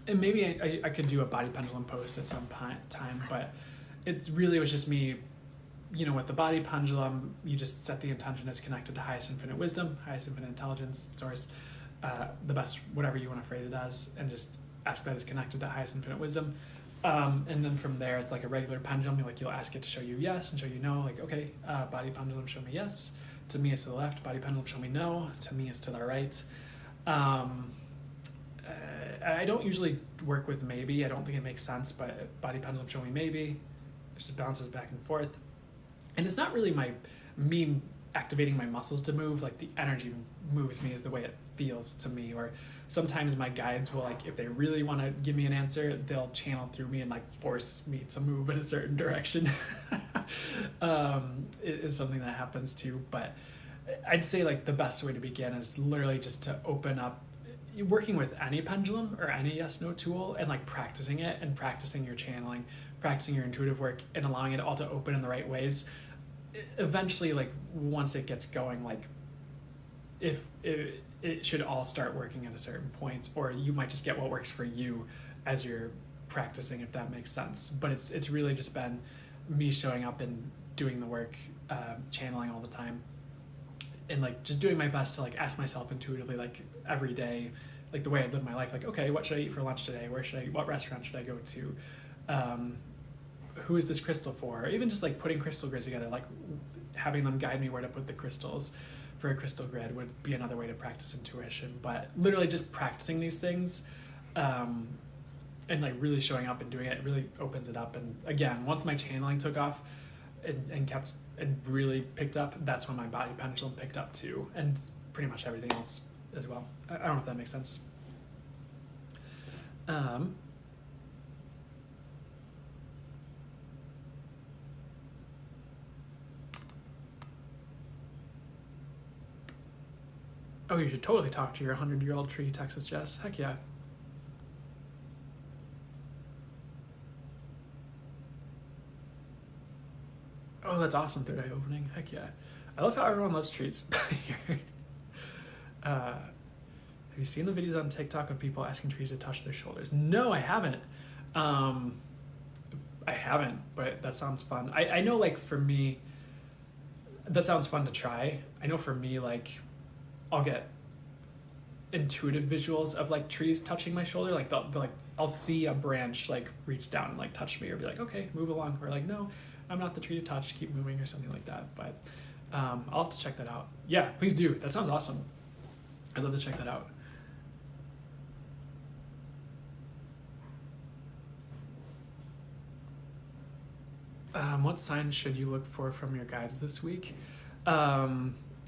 And maybe I could do a body pendulum post at some time, but it really was just me, with the body pendulum. You just set the intention it's connected to highest infinite wisdom, highest infinite intelligence, source, the best, whatever you want to phrase it as, and just ask that it's connected to highest infinite wisdom. And then from there, it's like a regular pendulum. You'll ask it to show you yes and show you no. Like, okay, body pendulum, show me yes. To me, it's to the left. Body pendulum, show me no. To me, it's to the right. I don't usually work with maybe. I don't think it makes sense, but body pendulum, show me maybe. It just bounces back and forth. And it's not really me activating my muscles to move. Like, the energy moves me is the way it feels to me. Or sometimes my guides will, like, if they really want to give me an answer, they'll channel through me and like force me to move in a certain direction. It is something that happens too. But I'd say like the best way to begin is literally just to open up, working with any pendulum or any yes no tool, and like practicing it, and practicing your channeling, practicing your intuitive work, and allowing it all to open in the right ways. Eventually, like, once it gets going, like, if it should all start working at a certain point, or you might just get what works for you as you're practicing, if that makes sense. But it's really just been me showing up and doing the work, channeling all the time, and like just doing my best to like ask myself intuitively, like every day, like the way I live my life, like, okay, what should I eat for lunch today? What restaurant should I go to? Who is this crystal for? Or even just like putting crystal grids together, like having them guide me where to put the crystals for a crystal grid would be another way to practice intuition. But literally just practicing these things, and like really showing up and doing it really opens it up. And again, once my channeling took off and really picked up, that's when my body pendulum picked up too, and pretty much everything else as well. I don't know if that makes sense. Oh, you should totally talk to your 100-year-old tree, Texas Jess. Heck yeah. Oh, that's awesome, third eye opening. Heck yeah. I love how everyone loves trees here. Have you seen the videos on TikTok of people asking trees to touch their shoulders? No, I haven't. I haven't, but that sounds fun. I know, like, for me, that sounds fun to try. I know for me, like, I'll get intuitive visuals of like trees touching my shoulder. Like they'll like, I'll see a branch like reach down and like touch me, or be like, okay, move along. Or like, no, I'm not the tree to touch, keep moving, or something like that. But I'll have to check that out. Yeah, please do. That sounds awesome. I'd love to check that out. What signs should you look for from your guides this week?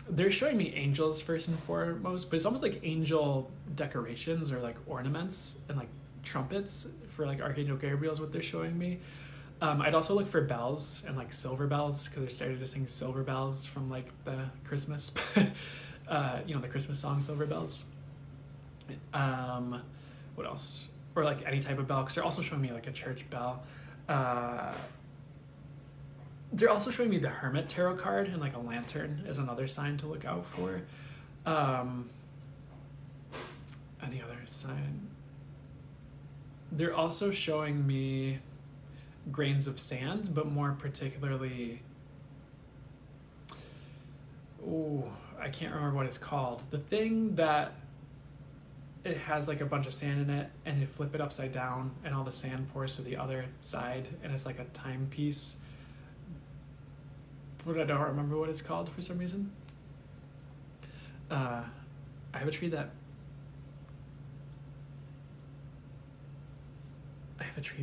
They're showing me angels first and foremost, but it's almost like angel decorations or like ornaments and like trumpets for like Archangel Gabriel is what they're showing me. I'd also look for bells and like silver bells, because they're starting to sing silver bells from like the Christmas, the Christmas song Silver Bells. What else? Or like any type of bell, because they're also showing me like a church bell. They're also showing me the Hermit Tarot card, and like a lantern is another sign to look out for. Any other sign? They're also showing me grains of sand, but more particularly, I can't remember what it's called. The thing that it has like a bunch of sand in it, and you flip it upside down, and all the sand pours to the other side, and it's like a timepiece. But I don't remember what it's called for some reason. I have a tree that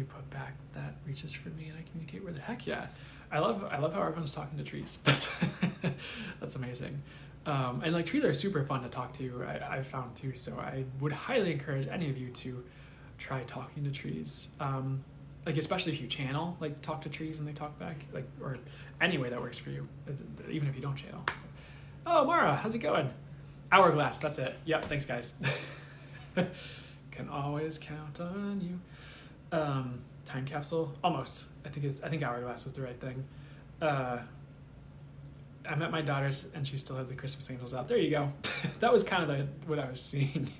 put back that reaches for me, and I communicate with it. Heck yeah. I love how everyone's talking to trees. That's amazing. And like trees are super fun to talk to, I've found too. So I would highly encourage any of you to try talking to trees. Like especially if you channel, like talk to trees and they talk back, like, or any way that works for you, even if you don't channel. Oh, Mara, how's it going? Hourglass, that's it. Yep, thanks guys. Can always count on you. Time capsule, almost. I think hourglass was the right thing. I'm at my daughter's and she still has the Christmas angels out. There you go. That was kind of what I was seeing.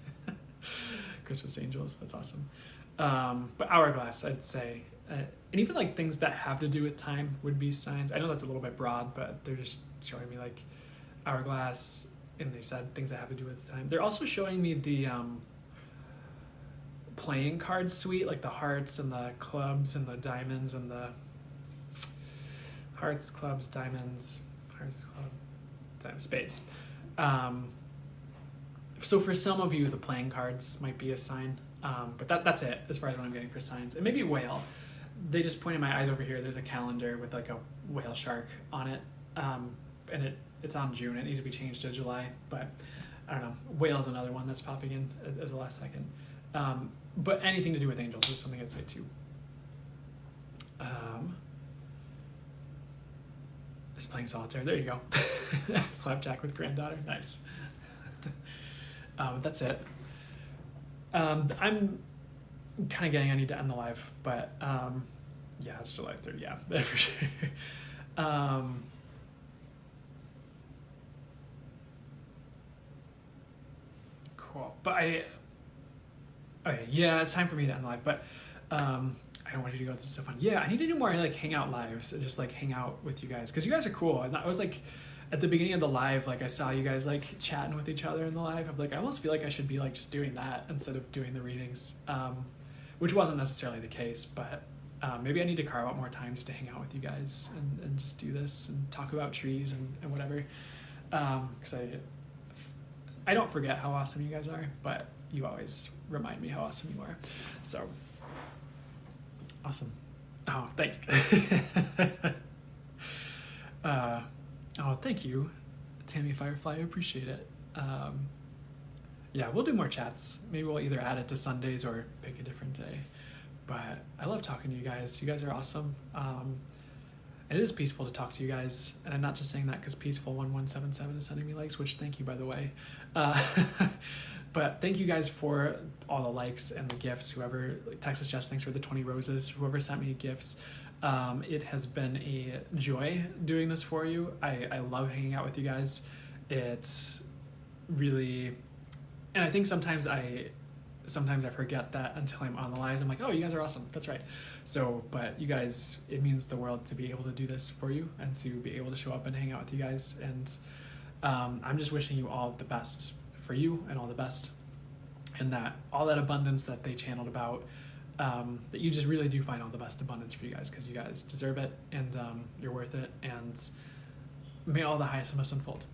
Christmas angels, that's awesome. But hourglass, I'd say. And even like things that have to do with time would be signs. I know that's a little bit broad, but they're just showing me like hourglass, and they said things that have to do with time. They're also showing me the playing card suite, like the hearts and the clubs and the diamonds and the hearts, clubs, diamonds, hearts, club, diamonds, spades. So for some of you, the playing cards might be a sign, but that's it as far as what I'm getting for signs. And maybe whale. They just pointed my eyes over here. There's a calendar with like a whale shark on it, and it's on June. It needs to be changed to July, but I don't know. Whale is another one that's popping in as a last second. But anything to do with angels is something I'd say too. Just playing solitaire. There you go. Slapjack with granddaughter. Nice. That's it. I'm kind of getting, I need to end the live, but yeah, it's July 3rd. Yeah, for sure. Cool. But okay, yeah, it's time for me to end the live, but I don't want you to go, this is so fun. Yeah, I need to do more like hangout lives and just like hang out with you guys, because you guys are cool. And I was like, at the beginning of the live, like I saw you guys like chatting with each other in the live. I'm like, I almost feel like I should be like just doing that instead of doing the readings, which wasn't necessarily the case, but maybe I need to carve out more time just to hang out with you guys and just do this and talk about trees and whatever. Because I don't forget how awesome you guys are, but you always remind me how awesome you are. So awesome. Oh, thanks. Oh, thank you, Tammy Firefly. I appreciate it. Yeah, we'll do more chats. Maybe we'll either add it to Sundays or pick a different day. But I love talking to you guys. You guys are awesome. And it is peaceful to talk to you guys. And I'm not just saying that because Peaceful1177 is sending me likes, which thank you, by the way. But thank you guys for all the likes and the gifts. Whoever, like Texas Jess, thanks for the 20 roses. Whoever sent me gifts. It has been a joy doing this for you. I love hanging out with you guys. It's really, and I think sometimes I forget that until I'm on the lives. I'm like, oh, you guys are awesome. That's right. So, but you guys, it means the world to be able to do this for you and to be able to show up and hang out with you guys. And I'm just wishing you all the best for you and all the best, and that all that abundance that they channeled about, that you just really do find all the best abundance for you guys, because you guys deserve it, and you're worth it, and may all the highest and best unfold.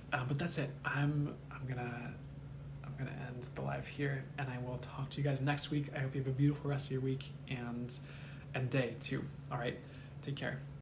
But that's it. I'm gonna end the live here, and I will talk to you guys next week. I hope you have a beautiful rest of your week and day too. All right, take care.